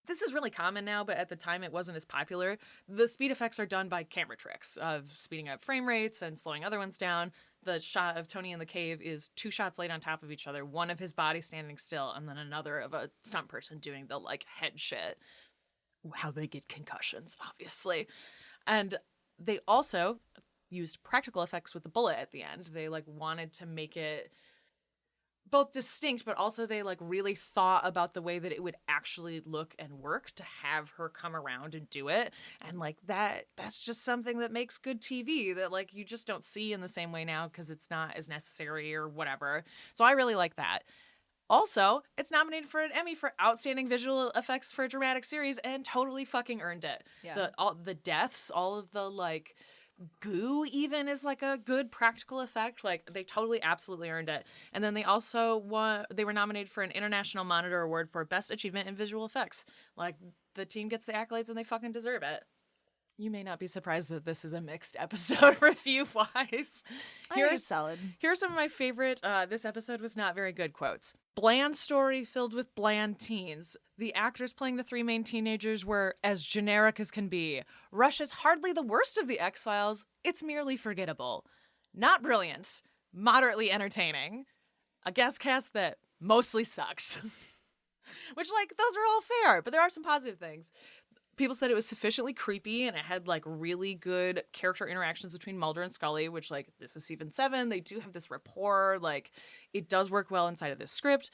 This is really common now, but at the time it wasn't as popular. The speed effects are done by camera tricks of speeding up frame rates and slowing other ones down. The shot of Tony in the cave is 2 shots laid on top of each other, one of his body standing still, and then another of a stunt person doing the, like, head shit. How they get concussions, obviously. And they also used practical effects with the bullet at the end. They, like, wanted to make it both distinct, but also they, like, really thought about the way that it would actually look and work to have her come around and do it. And, like, that's just something that makes good TV that, like, you just don't see in the same way now because it's not as necessary or whatever. So I really like that. Also, it's nominated for an Emmy for Outstanding Visual Effects for a Dramatic Series and totally fucking earned it. Yeah. All the deaths, all of the, like, goo even is, like, a good practical effect. Like, they totally absolutely earned it. And then they also they were nominated for an International Monitor Award for Best Achievement in Visual Effects. Like, the team gets the accolades and they fucking deserve it. You may not be surprised that this is a mixed episode review-wise. I think it's solid. Here are some of my favorite this episode was not very good quotes. Bland story filled with bland teens. The actors playing the 3 main teenagers were as generic as can be. Rush is hardly the worst of the X-Files. It's merely forgettable. Not brilliant. Moderately entertaining. A guest cast that mostly sucks. Which, like, those are all fair, but there are some positive things. People said it was sufficiently creepy and it had, like, really good character interactions between Mulder and Scully, which, like, this is season 7. They do have this rapport. Like, it does work well inside of this script.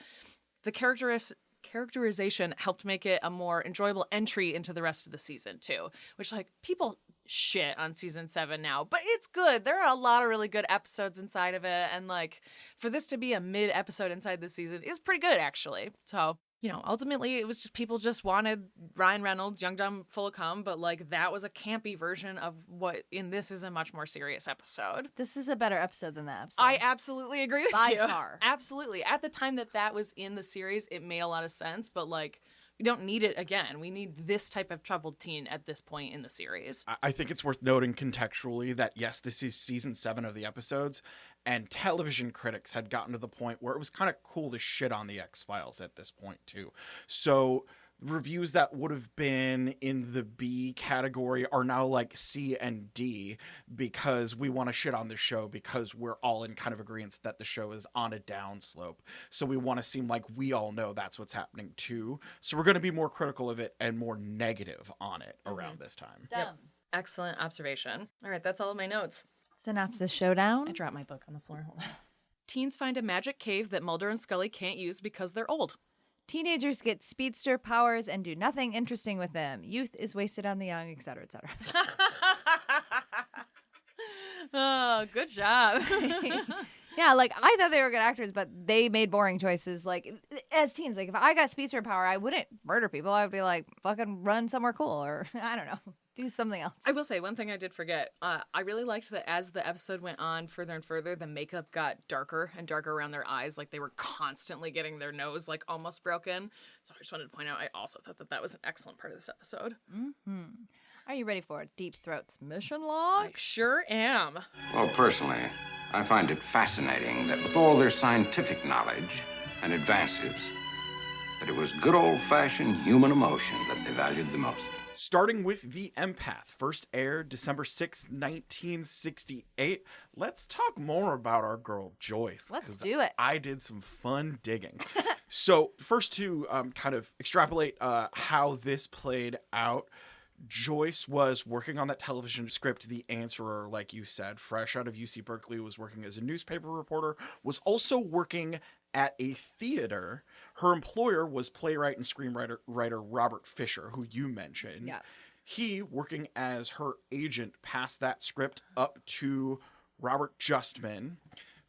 The characterization helped make it a more enjoyable entry into the rest of the season, too, which, like, people shit on season 7 now, but it's good. There are a lot of really good episodes inside of it. And, like, for this to be a mid episode inside this season is pretty good, actually. So, you know, ultimately it was just people just wanted Ryan Reynolds, young, dumb, full of cum, but, like, that was a campy version of what in this is a much more serious episode. This is a better episode than that episode. I absolutely agree with By you. far. Absolutely. At the time that was in the series, it made a lot of sense, but, like, we don't need it again. We need this type of troubled teen at this point in the series. I think it's worth noting contextually that, yes, this is season 7 of the episodes, and television critics had gotten to the point where it was kind of cool to shit on the X-Files at this point, too. So reviews that would have been in the B category are now like C and D because we want to shit on the show because we're all in kind of agreement that the show is on a downslope. So we want to seem like we all know that's what's happening too. So we're going to be more critical of it and more negative on it around this time. Dumb. Yep. Excellent observation. All right, that's all of my notes. Synopsis showdown. I dropped my book on the floor. Hold on. Teens find a magic cave that Mulder and Scully can't use because they're old. Teenagers get speedster powers and do nothing interesting with them. Youth is wasted on the young, etc., etc. Oh, good job. Yeah, like, I thought they were good actors, but they made boring choices. Like, as teens, like, if I got speedster power, I wouldn't murder people. I would be like, fucking run somewhere cool, or, I don't know, do something else. I will say one thing I did forget. I really liked that as the episode went on further and further, the makeup got darker and darker around their eyes. Like, they were constantly getting their nose, like, almost broken. So I just wanted to point out, I also thought that was an excellent part of this episode. Mm-hmm. Are you ready for Deep Throat's mission log? I sure am. Well, personally, I find it fascinating that with all their scientific knowledge and advances, that it was good old-fashioned human emotion that they valued the most. Starting with The Empath, first aired December 6, 1968. Let's talk more about our girl Joyce. Let's do it. I did some fun digging. So first to kind of extrapolate how this played out, Joyce was working on that television script, The Answerer, like you said, fresh out of UC Berkeley, was working as a newspaper reporter, was also working at a theater. Her employer was playwright and screenwriter Robert Fisher, who you mentioned. Yeah. He, working as her agent, passed that script up to Robert Justman,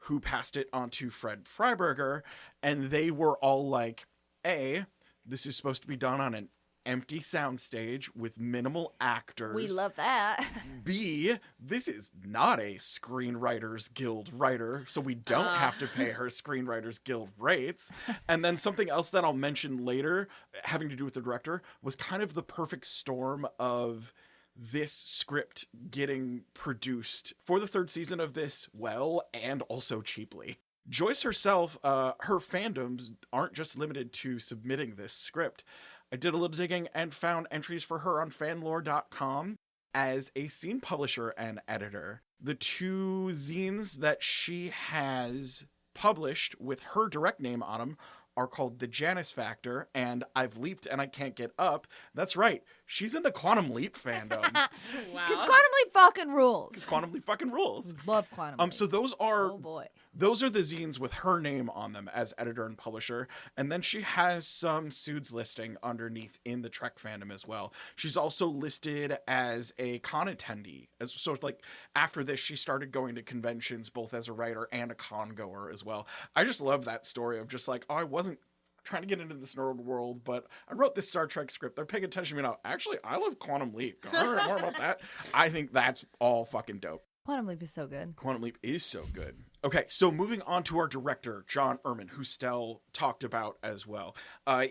who passed it on to Fred Freiberger, and they were all like, A, this is supposed to be done on an empty soundstage with minimal actors. We love that. B, this is not a Screenwriters Guild writer, so we don't have to pay her Screenwriters Guild rates. And then something else that I'll mention later, having to do with the director, was kind of the perfect storm of this script getting produced for the 3rd season of this well and also cheaply. Joyce herself, her fandoms aren't just limited to submitting this script. I did a little digging and found entries for her on fanlore.com as a zine publisher and editor. The 2 zines that she has published with her direct name on them are called The Janus Factor and I've Leaped and I Can't Get Up. That's right. She's in the Quantum Leap fandom. Because Quantum Leap fucking rules. Because Quantum Leap fucking rules. Love Quantum Leap. So those are... Oh, boy. Those are the zines with her name on them as editor and publisher. And then she has some Suits listing underneath in the Trek fandom as well. She's also listed as a con attendee. So like after this, she started going to conventions both as a writer and a con goer as well. I just love that story of just like, oh, I wasn't trying to get into this nerd world, but I wrote this Star Trek script. They're paying attention to me now. Actually, I love Quantum Leap. All right, more about that. I think that's all fucking dope. Quantum Leap is so good. Quantum Leap is so good. Okay, so moving on to our director, John Erman, who Stell talked about as well.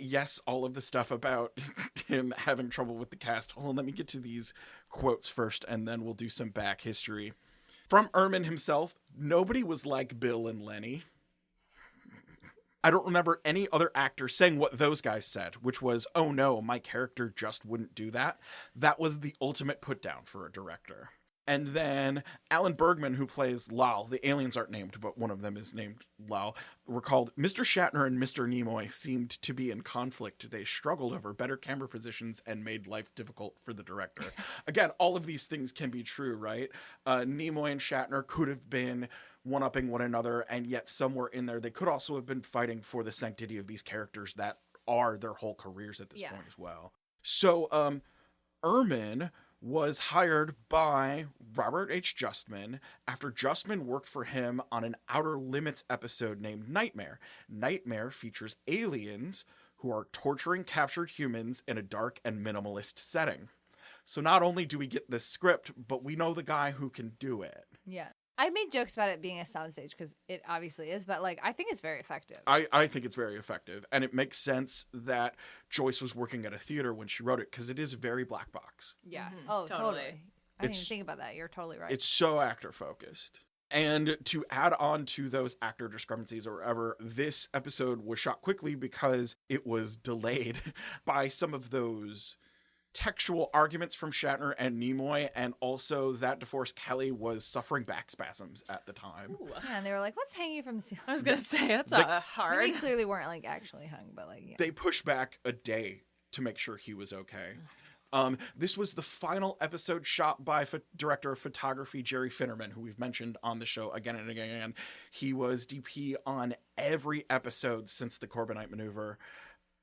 Yes, all of the stuff about him having trouble with the cast. Hold on, let me get to these quotes first, and then we'll do some back history. From Erman himself, nobody was like Bill and Lenny. I don't remember any other actor saying what those guys said, which was, oh no, my character just wouldn't do that. That was the ultimate put down for a director. And then Alan Bergman, who plays Lal, the aliens aren't named, but one of them is named Lal, recalled, Mr. Shatner and Mr. Nimoy seemed to be in conflict. They struggled over better camera positions and made life difficult for the director. Again, all of these things can be true, right? Nimoy and Shatner could have been one-upping one another, and yet somewhere in there, they could also have been fighting for the sanctity of these characters that are their whole careers at this point as well. So, Erman was hired by Robert H. Justman after Justman worked for him on an Outer Limits episode named Nightmare. Nightmare features aliens who are torturing captured humans in a dark and minimalist setting. So not only do we get this script, but we know the guy who can do it. Yeah. I made jokes about it being a soundstage because it obviously is, but like I think it's very effective. I think it's very effective, and it makes sense that Joyce was working at a theater when she wrote it because it is very black box. Yeah. Mm-hmm. Oh, totally. I didn't even think about that. You're totally right. It's so actor focused. And to add on to those actor discrepancies or whatever, this episode was shot quickly because it was delayed by some of those textual arguments from Shatner and Nimoy, and also that DeForest Kelley was suffering back spasms at the time. Ooh. Yeah, and they were like, let's hang you from the ceiling. I was going to say, that's hard. They clearly weren't like actually hung, but like, yeah. They pushed back a day to make sure he was okay. This was the final episode shot by director of photography Jerry Finnerman, who we've mentioned on the show again and again. He was DP on every episode since the Corbinite maneuver,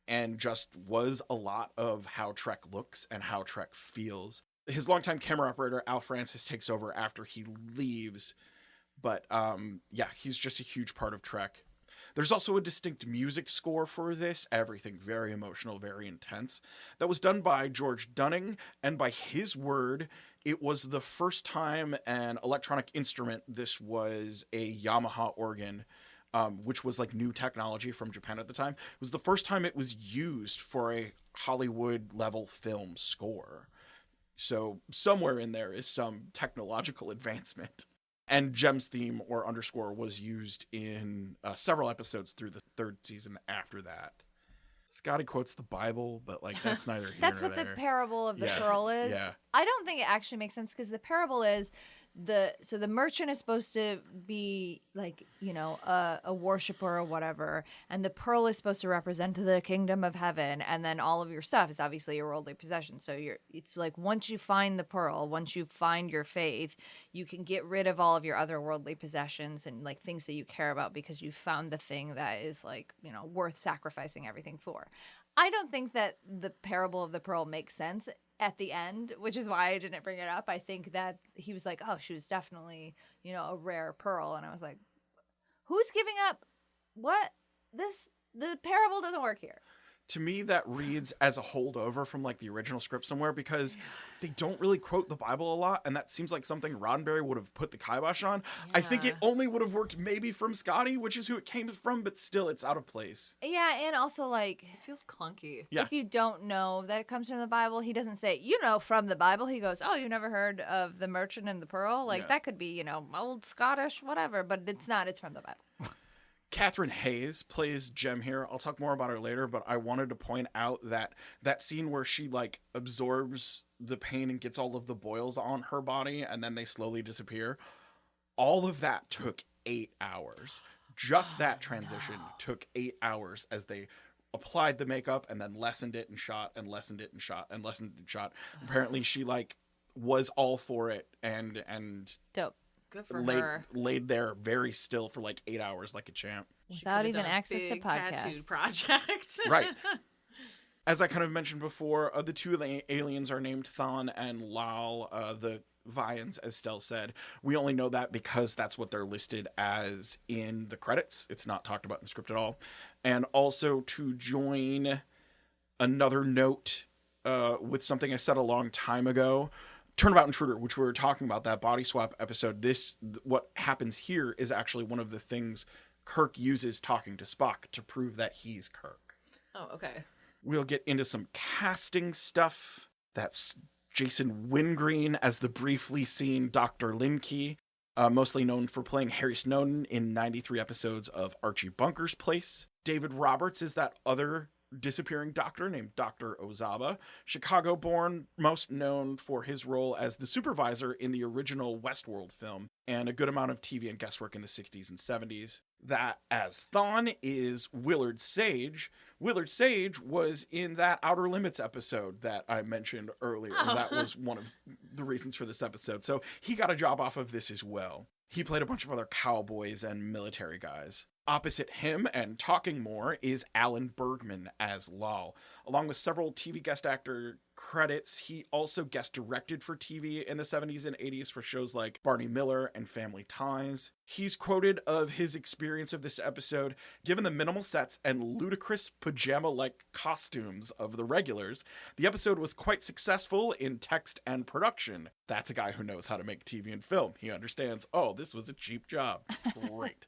and just was a lot of how Trek looks and how Trek feels. His longtime camera operator, Al Francis, takes over after he leaves. But yeah, he's just a huge part of Trek. There's also a distinct music score for this. Everything very emotional, very intense. That was done by George Dunning, and by his word, it was the first time an electronic instrument, this was a Yamaha organ, which was like new technology from Japan at the time. It was the first time it was used for a Hollywood level film score. So somewhere in there is some technological advancement. And Jem's theme or underscore was used in several episodes through the third season after that. Scotty quotes the Bible, but like that's neither here That's nor what there. the parable of the pearl is. Yeah. I don't think it actually makes sense because the parable is the merchant is supposed to be like, you know, a worshiper or whatever, and the pearl is supposed to represent the kingdom of heaven, and then all of your stuff is obviously your worldly possession. So it's like once you find the pearl, once you find your faith, you can get rid of all of your other worldly possessions and like things that you care about because you found the thing that is like, you know, worth sacrificing everything for. I don't think that the parable of the pearl makes sense at the end, which is why I didn't bring it up. I think that he was like, oh, she was definitely, you know, a rare pearl. And I was like, who's giving up what? The parable doesn't work here. To me, that reads as a holdover from like the original script somewhere because they don't really quote the Bible a lot, and that seems like something Roddenberry would have put the kibosh on. Yeah. I think it only would have worked maybe from Scotty, which is who it came from, but still it's out of place. Yeah, and also like it feels clunky. Yeah. If you don't know that it comes from the Bible, he doesn't say, you know, from the Bible. He goes, oh, you never heard of the merchant and the pearl? Like that could be, you know, old Scottish, whatever, but it's not. It's from the Bible. Catherine Hayes plays Jem here. I'll talk more about her later, but I wanted to point out that scene where she like absorbs the pain and gets all of the boils on her body and then they slowly disappear. All of that took 8 hours. Just that transition took 8 hours as they applied the makeup and then lessened it and shot and lessened it and shot and lessened it and shot. Apparently she like was all for it and Dope. Good for her. laid there very still for like 8 hours like a champ. Without even access to podcasts. Tattoo project. Right. As I kind of mentioned before, the two of the aliens are named Thon and Lal, the Vians, as Stell said. We only know that because that's what they're listed as in the credits. It's not talked about in the script at all. And also to join another note with something I said a long time ago, Turnabout Intruder, which we were talking about, that body swap episode, what happens here is actually one of the things Kirk uses talking to Spock to prove that he's Kirk. Oh, okay. We'll get into some casting stuff. That's Jason Wingreen as the briefly seen Dr. Limke, mostly known for playing Harry Snowden in 93 episodes of Archie Bunker's Place. David Roberts is that other disappearing doctor named Dr. Ozaba, Chicago-born, most known for his role as the supervisor in the original Westworld film, and a good amount of TV and guest work in the 60s and 70s. That as Thon is Willard Sage. Willard Sage was in that Outer Limits episode that I mentioned earlier. That was one of the reasons for this episode. So he got a job off of this as well. He played a bunch of other cowboys and military guys. Opposite him, and talking more, is Alan Bergman as Lal. Along with several TV guest actor credits, he also guest directed for TV in the 70s and 80s for shows like Barney Miller and Family Ties. He's quoted of his experience of this episode, given the minimal sets and ludicrous pajama-like costumes of the regulars, the episode was quite successful in text and production. That's a guy who knows how to make TV and film. He understands, oh, this was a cheap job. Great.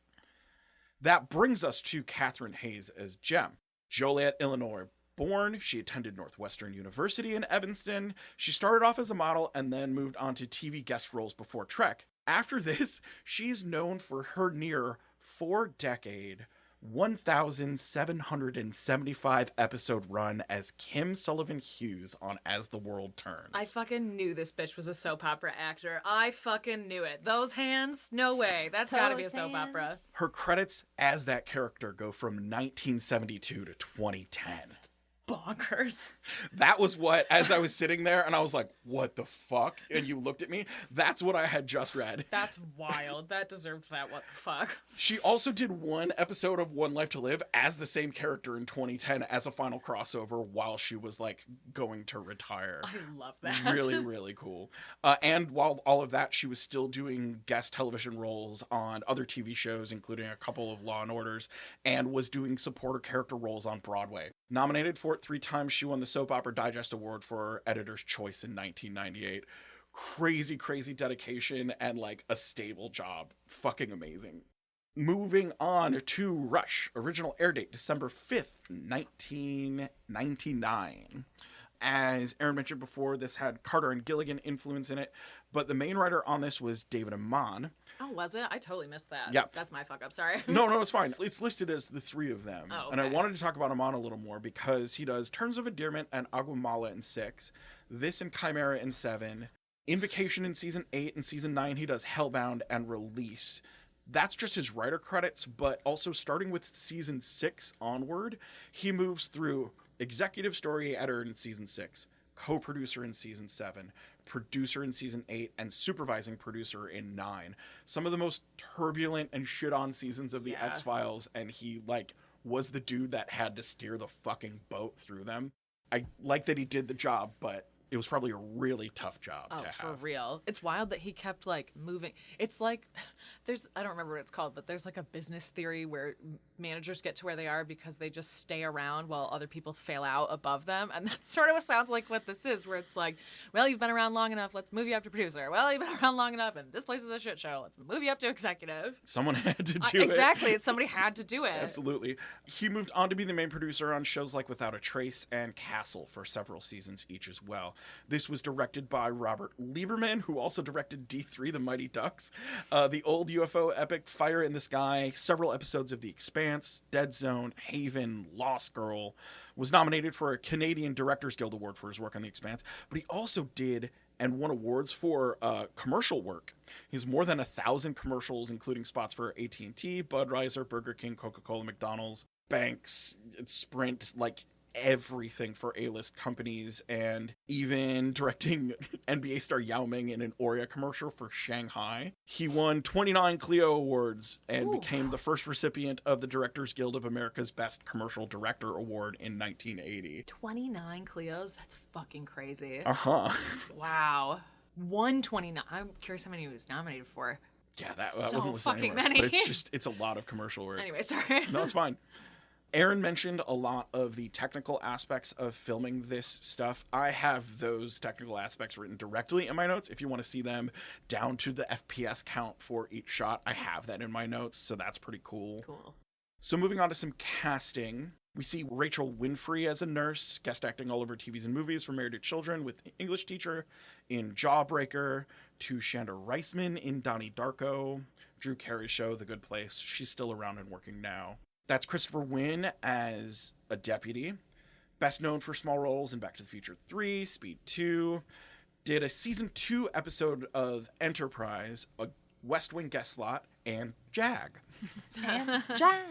That brings us to Catherine Hayes as Jem. Joliet, Illinois born. She attended Northwestern University in Evanston. She started off as a model and then moved on to TV guest roles before Trek. After this, she's known for her near 4-decade, 1,775 episode run as Kim Sullivan Hughes on As the World Turns. I fucking knew this bitch was a soap opera actor. I fucking knew it. Those hands? No way. That's gotta be a soap opera. Her credits as that character go from 1972 to 2010. Bonkers. That was what, as I was sitting there and I was like, what the fuck? And you looked at me. That's what I had just read. That's wild. That deserved that. What the fuck? She also did one episode of One Life to Live as the same character in 2010 as a final crossover while she was like going to retire. I love that. Really, really cool. And while all of that, she was still doing guest television roles on other TV shows, including a couple of Law and Orders, and was doing supporter character roles on Broadway. Nominated for it 3 times, she won the Soap Opera Digest Award for Editor's Choice in 1998. Crazy, crazy dedication and like a stable job. Fucking amazing. Moving on to Rush. Original air date December 5th, 1999. As Erin mentioned before, this had Carter and Gilligan influence in it, but the main writer on this was David Amon. Oh, was it? I totally missed that. Yeah. That's my fuck up. Sorry. No, it's fine. It's listed as the 3 of them. Oh, okay. And I wanted to talk about Amon a little more because he does Terms of Endearment and Aguamala in 6, this in Chimera in 7, Invocation in season 8, and season 9 he does Hellbound and Release. That's just his writer credits, but also starting with season 6 onward, he moves through executive story editor in season 6, co-producer in season 7, producer in season 8, and supervising producer in 9. Some of the most turbulent and shit-on seasons of the X-Files, and he, like, was the dude that had to steer the fucking boat through them. I like that he did the job, but it was probably a really tough job to have. For real. It's wild that he kept, like, moving. It's like, I don't remember what it's called, but there's, like, a business theory where managers get to where they are because they just stay around while other people fail out above them. And that's sort of what sounds like what this is, where it's like, well, you've been around long enough, let's move you up to producer. Well, you've been around long enough, and this place is a shit show. Let's move you up to executive. Someone had to do it. Exactly. Somebody had to do it. Absolutely. He moved on to be the main producer on shows like Without a Trace and Castle for several seasons each as well. This was directed by Robert Lieberman, who also directed D3, The Mighty Ducks, the old UFO epic Fire in the Sky, several episodes of The Expanse, Dead Zone, Haven, Lost Girl. Was nominated for a Canadian Directors Guild Award for his work on The Expanse, but he also did and won awards for commercial work. He has more than 1,000 commercials, including spots for AT&T, Budweiser, Burger King, Coca-Cola, McDonald's, Banks, Sprint, like everything for A-list companies, and even directing NBA star Yao Ming in an Oreo commercial for Shanghai. He won 29 Clio Awards and became the first recipient of the Directors Guild of America's Best Commercial Director Award in 1980. 29 Cleos? That's fucking crazy. Uh-huh. Wow. 129. I'm curious how many he was nominated for. Yeah, that So wasn't listed fucking anywhere, many. but it's a lot of commercial work. Anyway, sorry. No, it's fine. Erin mentioned a lot of the technical aspects of filming this stuff. I have those technical aspects written directly in my notes. If you want to see them down to the FPS count for each shot, I have that in my notes, so that's pretty cool. Cool. So moving on to some casting. We see Rachel Winfrey as a nurse, guest acting all over TVs and movies, from Married to Children with English Teacher in Jawbreaker, to Shonda Rhiceman in Donnie Darko, Drew Carey show The Good Place. She's still around and working now. That's Christopher Wynn as a deputy, best known for small roles in Back to the Future 3, Speed 2, did a season 2 episode of Enterprise, a West Wing guest slot, and Jag. And Jag.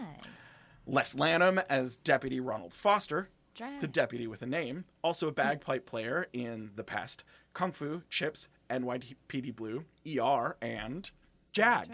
Les Lanham as Deputy Ronald Foster, Jag. the deputy with a name, also a bagpipe player in The Pest, Kung Fu, Chips, NYPD Blue, ER, and Jag.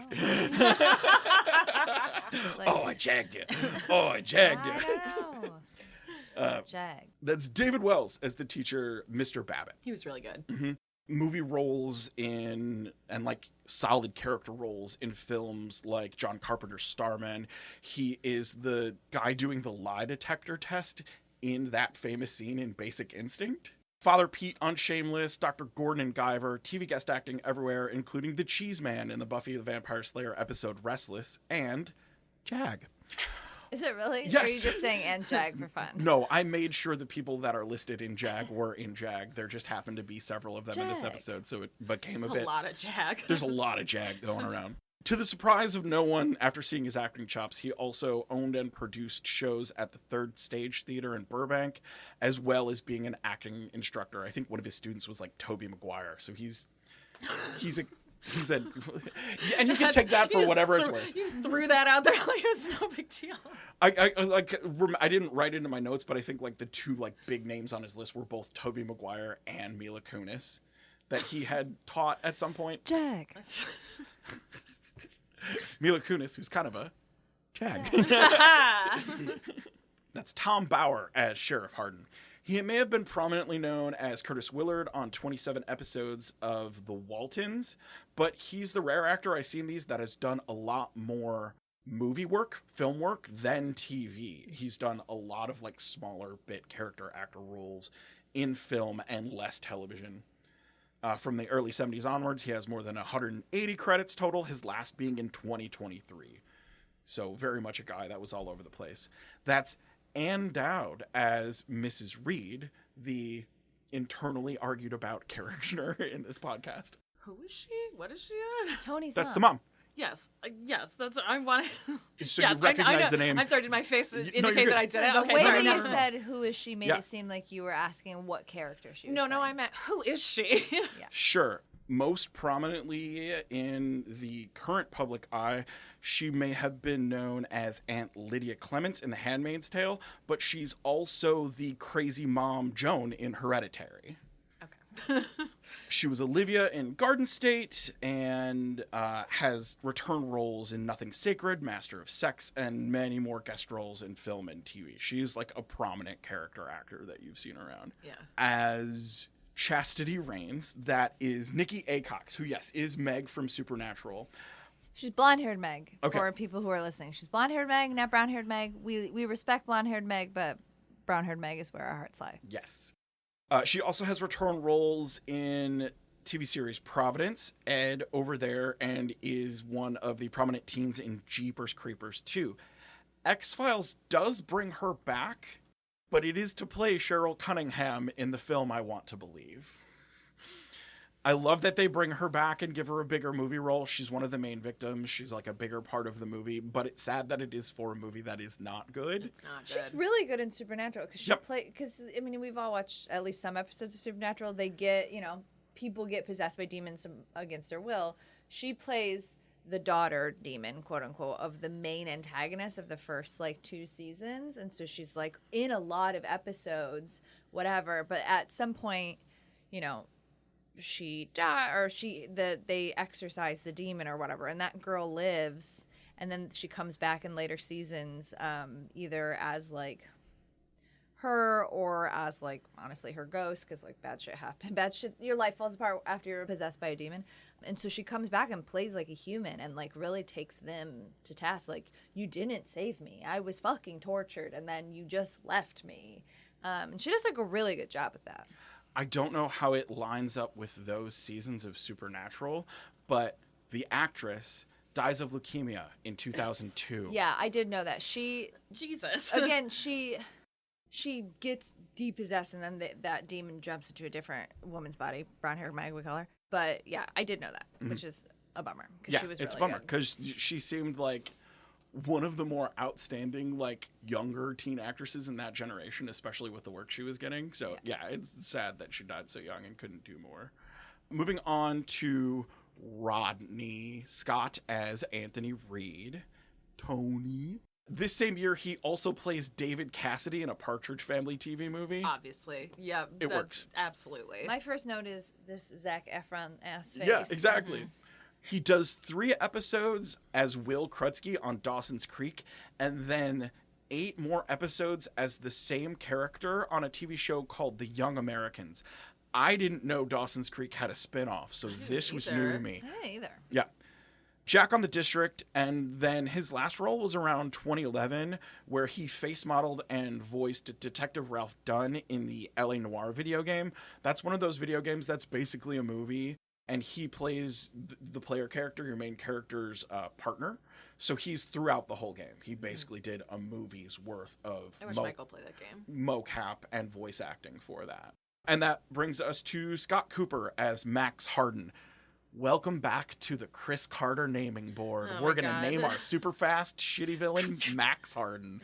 Like, Oh, I jagged you. Oh, I jagged you. I don't know. Jag. That's David Wells as the teacher, Mr. Babbitt. He was really good. Movie roles in, and like solid character roles in films like John Carpenter's Starman. He is the guy doing the lie detector test in that famous scene in Basic Instinct. Father Pete on Shameless, Dr. Gordon in Guyver, TV guest acting everywhere, including the Cheese Man in the Buffy the Vampire Slayer episode Restless, and Jag. Is it really? Yes. Or are you just saying and Jag for fun? No, I made sure the people that are listed in Jag were in Jag. There just happened to be several of them in this Jag. episode, so it became There's a bit... a lot of Jag. There's a lot of Jag going around. To the surprise of no one, after seeing his acting chops, he also owned and produced shows at the Third Stage Theater in Burbank, as well as being an acting instructor. I think one of his students was like Tobey Maguire, so he's a and you can take that for whatever it's worth. You threw that out there like it was no big deal. I didn't write it into my notes, but I think like the two like big names on his list were both Tobey Maguire and Mila Kunis that he had taught at some point. Jag. Mila Kunis, who's kind of a Jag. That's Tom Bauer as Sheriff Hardin. He may have been prominently known as Curtis Willard on 27 episodes of The Waltons, but he's the rare actor I've seen these that has done a lot more movie work, film work, than TV. He's done a lot of like smaller bit character actor roles in film and less television. From the early 70s onwards, he has more than 180 credits total, his last being in 2023. So very much a guy that was all over the place. That's Ann Dowd as Mrs. Reed, the internally argued about character in this podcast. Who is she? What is she on? Tony's That's mom. the mom. Yes, yes, that's I want. So yes, you recognize I know. the name. I'm sorry. Did my face No, indicate you're that I good. did it? The Okay, way sorry. that you No. said "who is she" made Yeah. it seem like you were asking what character she was. No, playing. I meant who is she? Sure. Most prominently in the current public eye, she may have been known as Aunt Lydia Clements in The Handmaid's Tale, but she's also the crazy mom Joan in Hereditary. Okay. She was Olivia in Garden State and has return roles in Nothing Sacred, Master of Sex, and many more guest roles in film and TV. She's like a prominent character actor that you've seen around. Yeah. As Chastity Reigns, that is Nikki Acox, who, yes, is Meg from Supernatural. She's blonde-haired Meg. Okay. For people who are listening, she's blonde-haired Meg, not brown-haired Meg. We respect blonde-haired Meg, but brown-haired Meg is where our hearts lie. Yes. She also has return roles in TV series Providence, Ed Over There, and is one of the prominent teens in Jeepers Creepers 2. X-Files does bring her back, but it is to play Cheryl Cunningham in the film I Want to Believe. I love that they bring her back and give her a bigger movie role. She's one of the main victims. She's like a bigger part of the movie, but it's sad that it is for a movie that is not good. It's not good. She's really good in Supernatural because I mean, we've all watched at least some episodes of Supernatural. They get, people get possessed by demons against their will. She plays the daughter demon, quote unquote, of the main antagonist of the first 2 seasons, and so she's in a lot of episodes, whatever. But at some point, she died, or they exorcise the demon or whatever, and that girl lives, and then she comes back in later seasons, either as her or as honestly her ghost, because bad shit happens. Your life falls apart after you're possessed by a demon, and so she comes back and plays like a human and really takes them to task. You didn't save me, I was fucking tortured, and then you just left me, and she does a really good job at that. I don't know how it lines up with those seasons of Supernatural, but the actress dies of leukemia in 2002. Yeah, I did know that. Jesus. Again, she gets depossessed, and then that demon jumps into a different woman's body, brown hair, Maggie color. But yeah, I did know that, which is a bummer because she was really it's a bummer good. because she seemed like one of the more outstanding younger teen actresses in that generation, especially with the work she was getting. So yeah, it's sad that she died so young and couldn't do more. Moving on to Rodney Scott as Anthony Reed. Tony. This same year, he also plays David Cassidy in a Partridge Family TV movie. Obviously. Yeah, It works. Absolutely. My first note is this Zac Efron ass face. Yeah, exactly. Mm-hmm. He does 3 episodes as Will Krutsky on Dawson's Creek, and then 8 more episodes as the same character on a TV show called The Young Americans. I didn't know Dawson's Creek had a spinoff, so this was new to me. I didn't either. Yeah. Jack on the District, and then his last role was around 2011, where he face modeled and voiced Detective Ralph Dunn in the LA Noire video game. That's one of those video games that's basically a movie, and he plays the player character, your main character's partner. So he's throughout the whole game. He basically did a movie's worth of I wish Michael played that game. mocap and voice acting for that. And that brings us to Scott Cooper as Max Harden. Welcome back to the Chris Carter naming board. We're going to name our super fast, shitty villain Max Harden.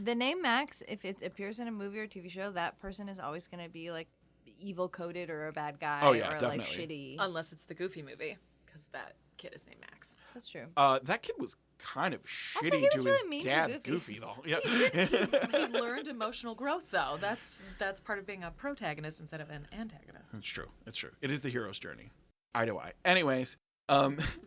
The name Max, if it appears in a movie or TV show, that person is always going to be evil coded or a bad guy or definitely. shitty. Unless it's the Goofy movie, because that kid is named Max. That's true. That kid was kind of shitty he was to really mean his to dad, Goofy. though. Yeah. He learned emotional growth, though. That's part of being a protagonist instead of an antagonist. It's true. It's true. It is the hero's journey. Eye to eye. Anyways,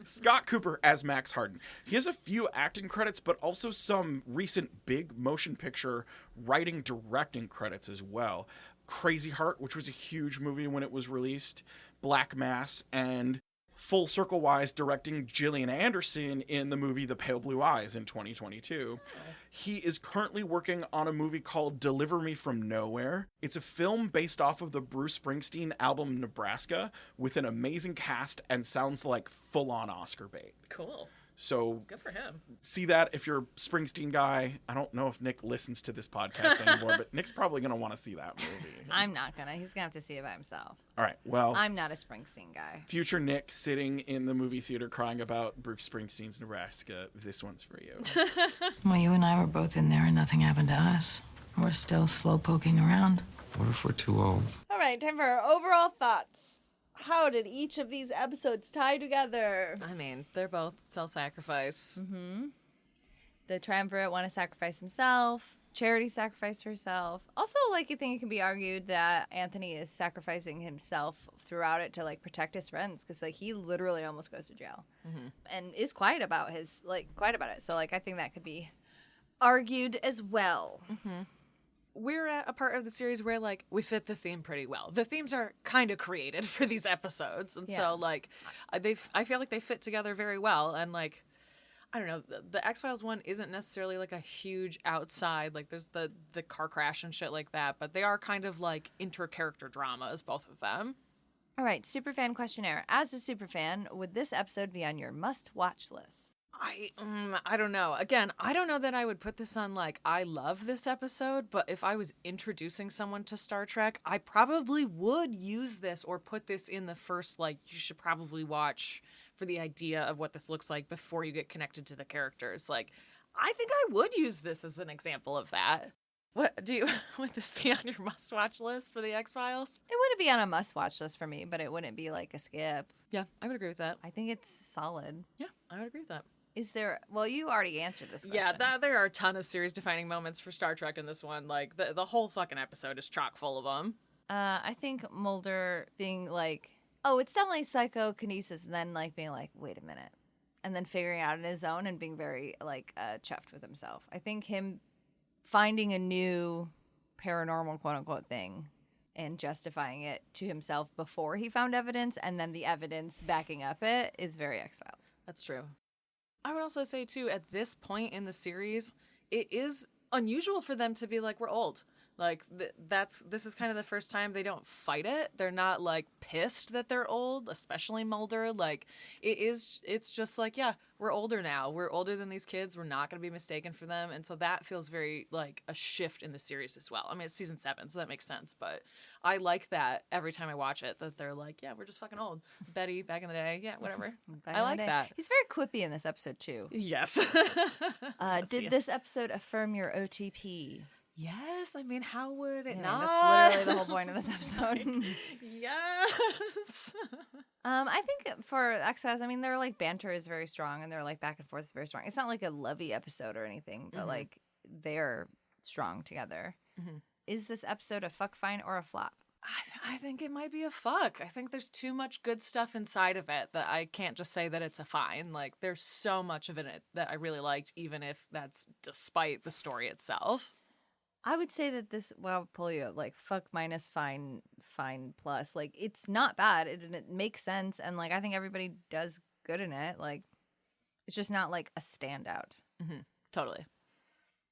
Scott Cooper as Max Harden. He has a few acting credits, but also some recent big motion picture writing, directing credits as well. Crazy Heart, which was a huge movie when it was released, Black Mass, and Full Circle Wise directing Gillian Anderson in the movie The Pale Blue Eyes in 2022. He is currently working on a movie called Deliver Me From Nowhere. It's a film based off of the Bruce Springsteen album Nebraska with an amazing cast and sounds like full-on Oscar bait. Cool. So good for him. See that if you're a Springsteen guy. I don't know if Nick listens to this podcast anymore, but Nick's probably going to want to see that movie. I'm not going to. He's going to have to see it by himself. All right, well. I'm not a Springsteen guy. Future Nick sitting in the movie theater crying about Bruce Springsteen's Nebraska. This one's for you. Well, you and I were both in there and nothing happened to us. We're still slow poking around. What if we're too old? All right, time for our overall thoughts. How did each of these episodes tie together? I mean, they're both self-sacrifice. Mm-hmm. The triumvirate want to sacrifice himself. Charity sacrificed herself. Also, you think it can be argued that Anthony is sacrificing himself throughout it to protect his friends, because he literally almost goes to jail, and is quiet about it. So I think that could be argued as well. Mm-hmm. We're at a part of the series where we fit the theme pretty well. The themes are kind of created for these episodes, and so I feel like they fit together very well. And I don't know, the X-Files one isn't necessarily a huge outside, there's the car crash and shit like that, but they are kind of inter-character dramas, both of them. All right, superfan questionnaire. As a superfan, would this episode be on your must-watch list? I don't know. Again, I don't know that I would put this on like I love this episode, but if I was introducing someone to Star Trek, I probably would use this or put this in the first, like, you should probably watch for the idea of what this looks like before you get connected to the characters. Like, I think I would use this as an example of that. Would this be on your must-watch list for the X-Files? It wouldn't be on a must-watch list for me, but it wouldn't be like a skip. Yeah, I would agree with that. I think it's solid. Yeah, I would agree with that. Is there... Well, you already answered this question. Yeah, there are a ton of series-defining moments for Star Trek in this one. Like, the whole fucking episode is chock full of them. I think Mulder being like, oh, it's definitely psychokinesis, and then, like, being like, wait a minute. And then figuring it out on his own and being very, like, chuffed with himself. I think him finding a new paranormal, quote-unquote, thing and justifying it to himself before he found evidence, and then the evidence backing up it is very X-Files. That's true. I would also say, too, at this point in the series, it is unusual for them to be like, we're old. Like, this is kind of the first time they don't fight it. They're not, like, pissed that they're old, especially Mulder. Like, it's just like, yeah, we're older now. We're older than these kids. We're not going to be mistaken for them. And so that feels very, like, a shift in the series as well. I mean, it's season 7, so that makes sense. But I like that every time I watch it, that they're like, yeah, we're just fucking old. Betty, back in the day. Yeah, whatever. I like that. He's very quippy in this episode, too. Yes. Did this episode affirm your OTP? Yes, I mean, how would it Yeah, not? that's literally the whole point of this episode. Yes. I think for X-Files, I mean, their like banter is very strong, and their like back and forth is very strong. It's not like a lovey episode or anything, but like they're strong together. Mm-hmm. Is this episode a fuck fine or a flop? I think it might be a fuck. I think there's too much good stuff inside of it that I can't just say that it's a fine. Like, there's so much of it that I really liked, even if that's despite the story itself. I would say that this, well, Polio, like, fuck minus fine plus. Like, it's not bad. It makes sense. And, like, I think everybody does good in it. Like, it's just not, like, a standout. Mm-hmm. Totally.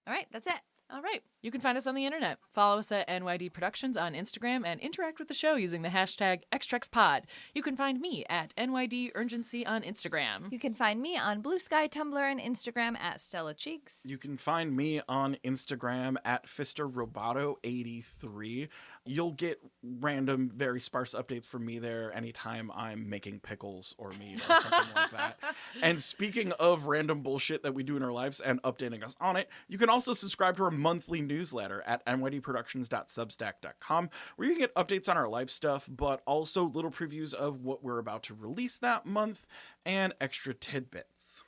All right. That's it. All right. You can find us on the internet. Follow us at NYD Productions on Instagram and interact with the show using the hashtag XTrexPod. You can find me at NYD Urgency on Instagram. You can find me on Blue Sky, Tumblr, and Instagram at Stella Cheeks. You can find me on Instagram at FisterRoboto83. You'll get random, very sparse updates from me there anytime I'm making pickles or meat or something like that. And speaking of random bullshit that we do in our lives and updating us on it, you can also subscribe to our monthly newsletter at nydproductions.substack.com, where you can get updates on our life stuff, but also little previews of what we're about to release that month and extra tidbits.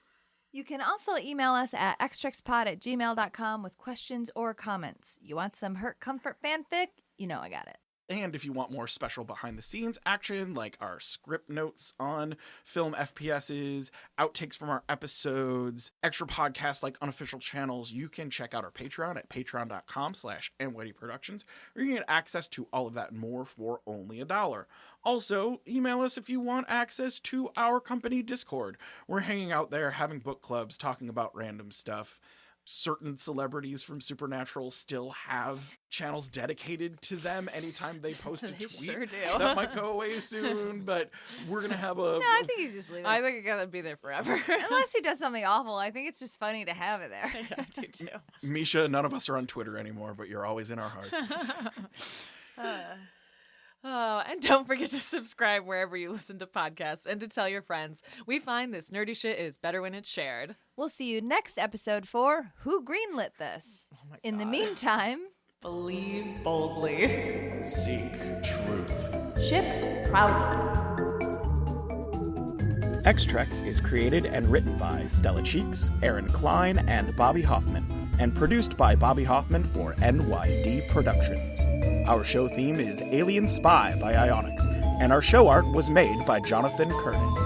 You can also email us at xtrexpod@gmail.com with questions or comments. You want some Hurt Comfort fanfic? You know I got it. And if you want more special behind-the-scenes action, like our script notes on film FPSs, outtakes from our episodes, extra podcasts like unofficial channels, you can check out our Patreon at patreon.com/NYDProductions, where you can get access to all of that and more for only $1. Also, email us if you want access to our company Discord. We're hanging out there, having book clubs, talking about random stuff. Certain celebrities from Supernatural still have channels dedicated to them anytime they post a tweet. Sure do. That might go away soon, but we're going to have a... No, I think you just leave it. I think it's going to be there forever. Unless he does something awful, I think it's just funny to have it there. Yeah, I do too. Misha, none of us are on Twitter anymore, but you're always in our hearts. Oh, and don't forget to subscribe wherever you listen to podcasts and to tell your friends. We find this nerdy shit is better when it's shared. We'll see you next episode for Who Greenlit This? Oh my God. In the meantime, believe boldly. Seek truth. ship proudly. X-Trex is created and written by Stella Cheeks, Erin Cline, and Bobby Hoffman, and produced by Bobby Hoffman for NYD Productions. Our show theme is Alien Spy by Ionix, and our show art was made by Jonathan Curtis.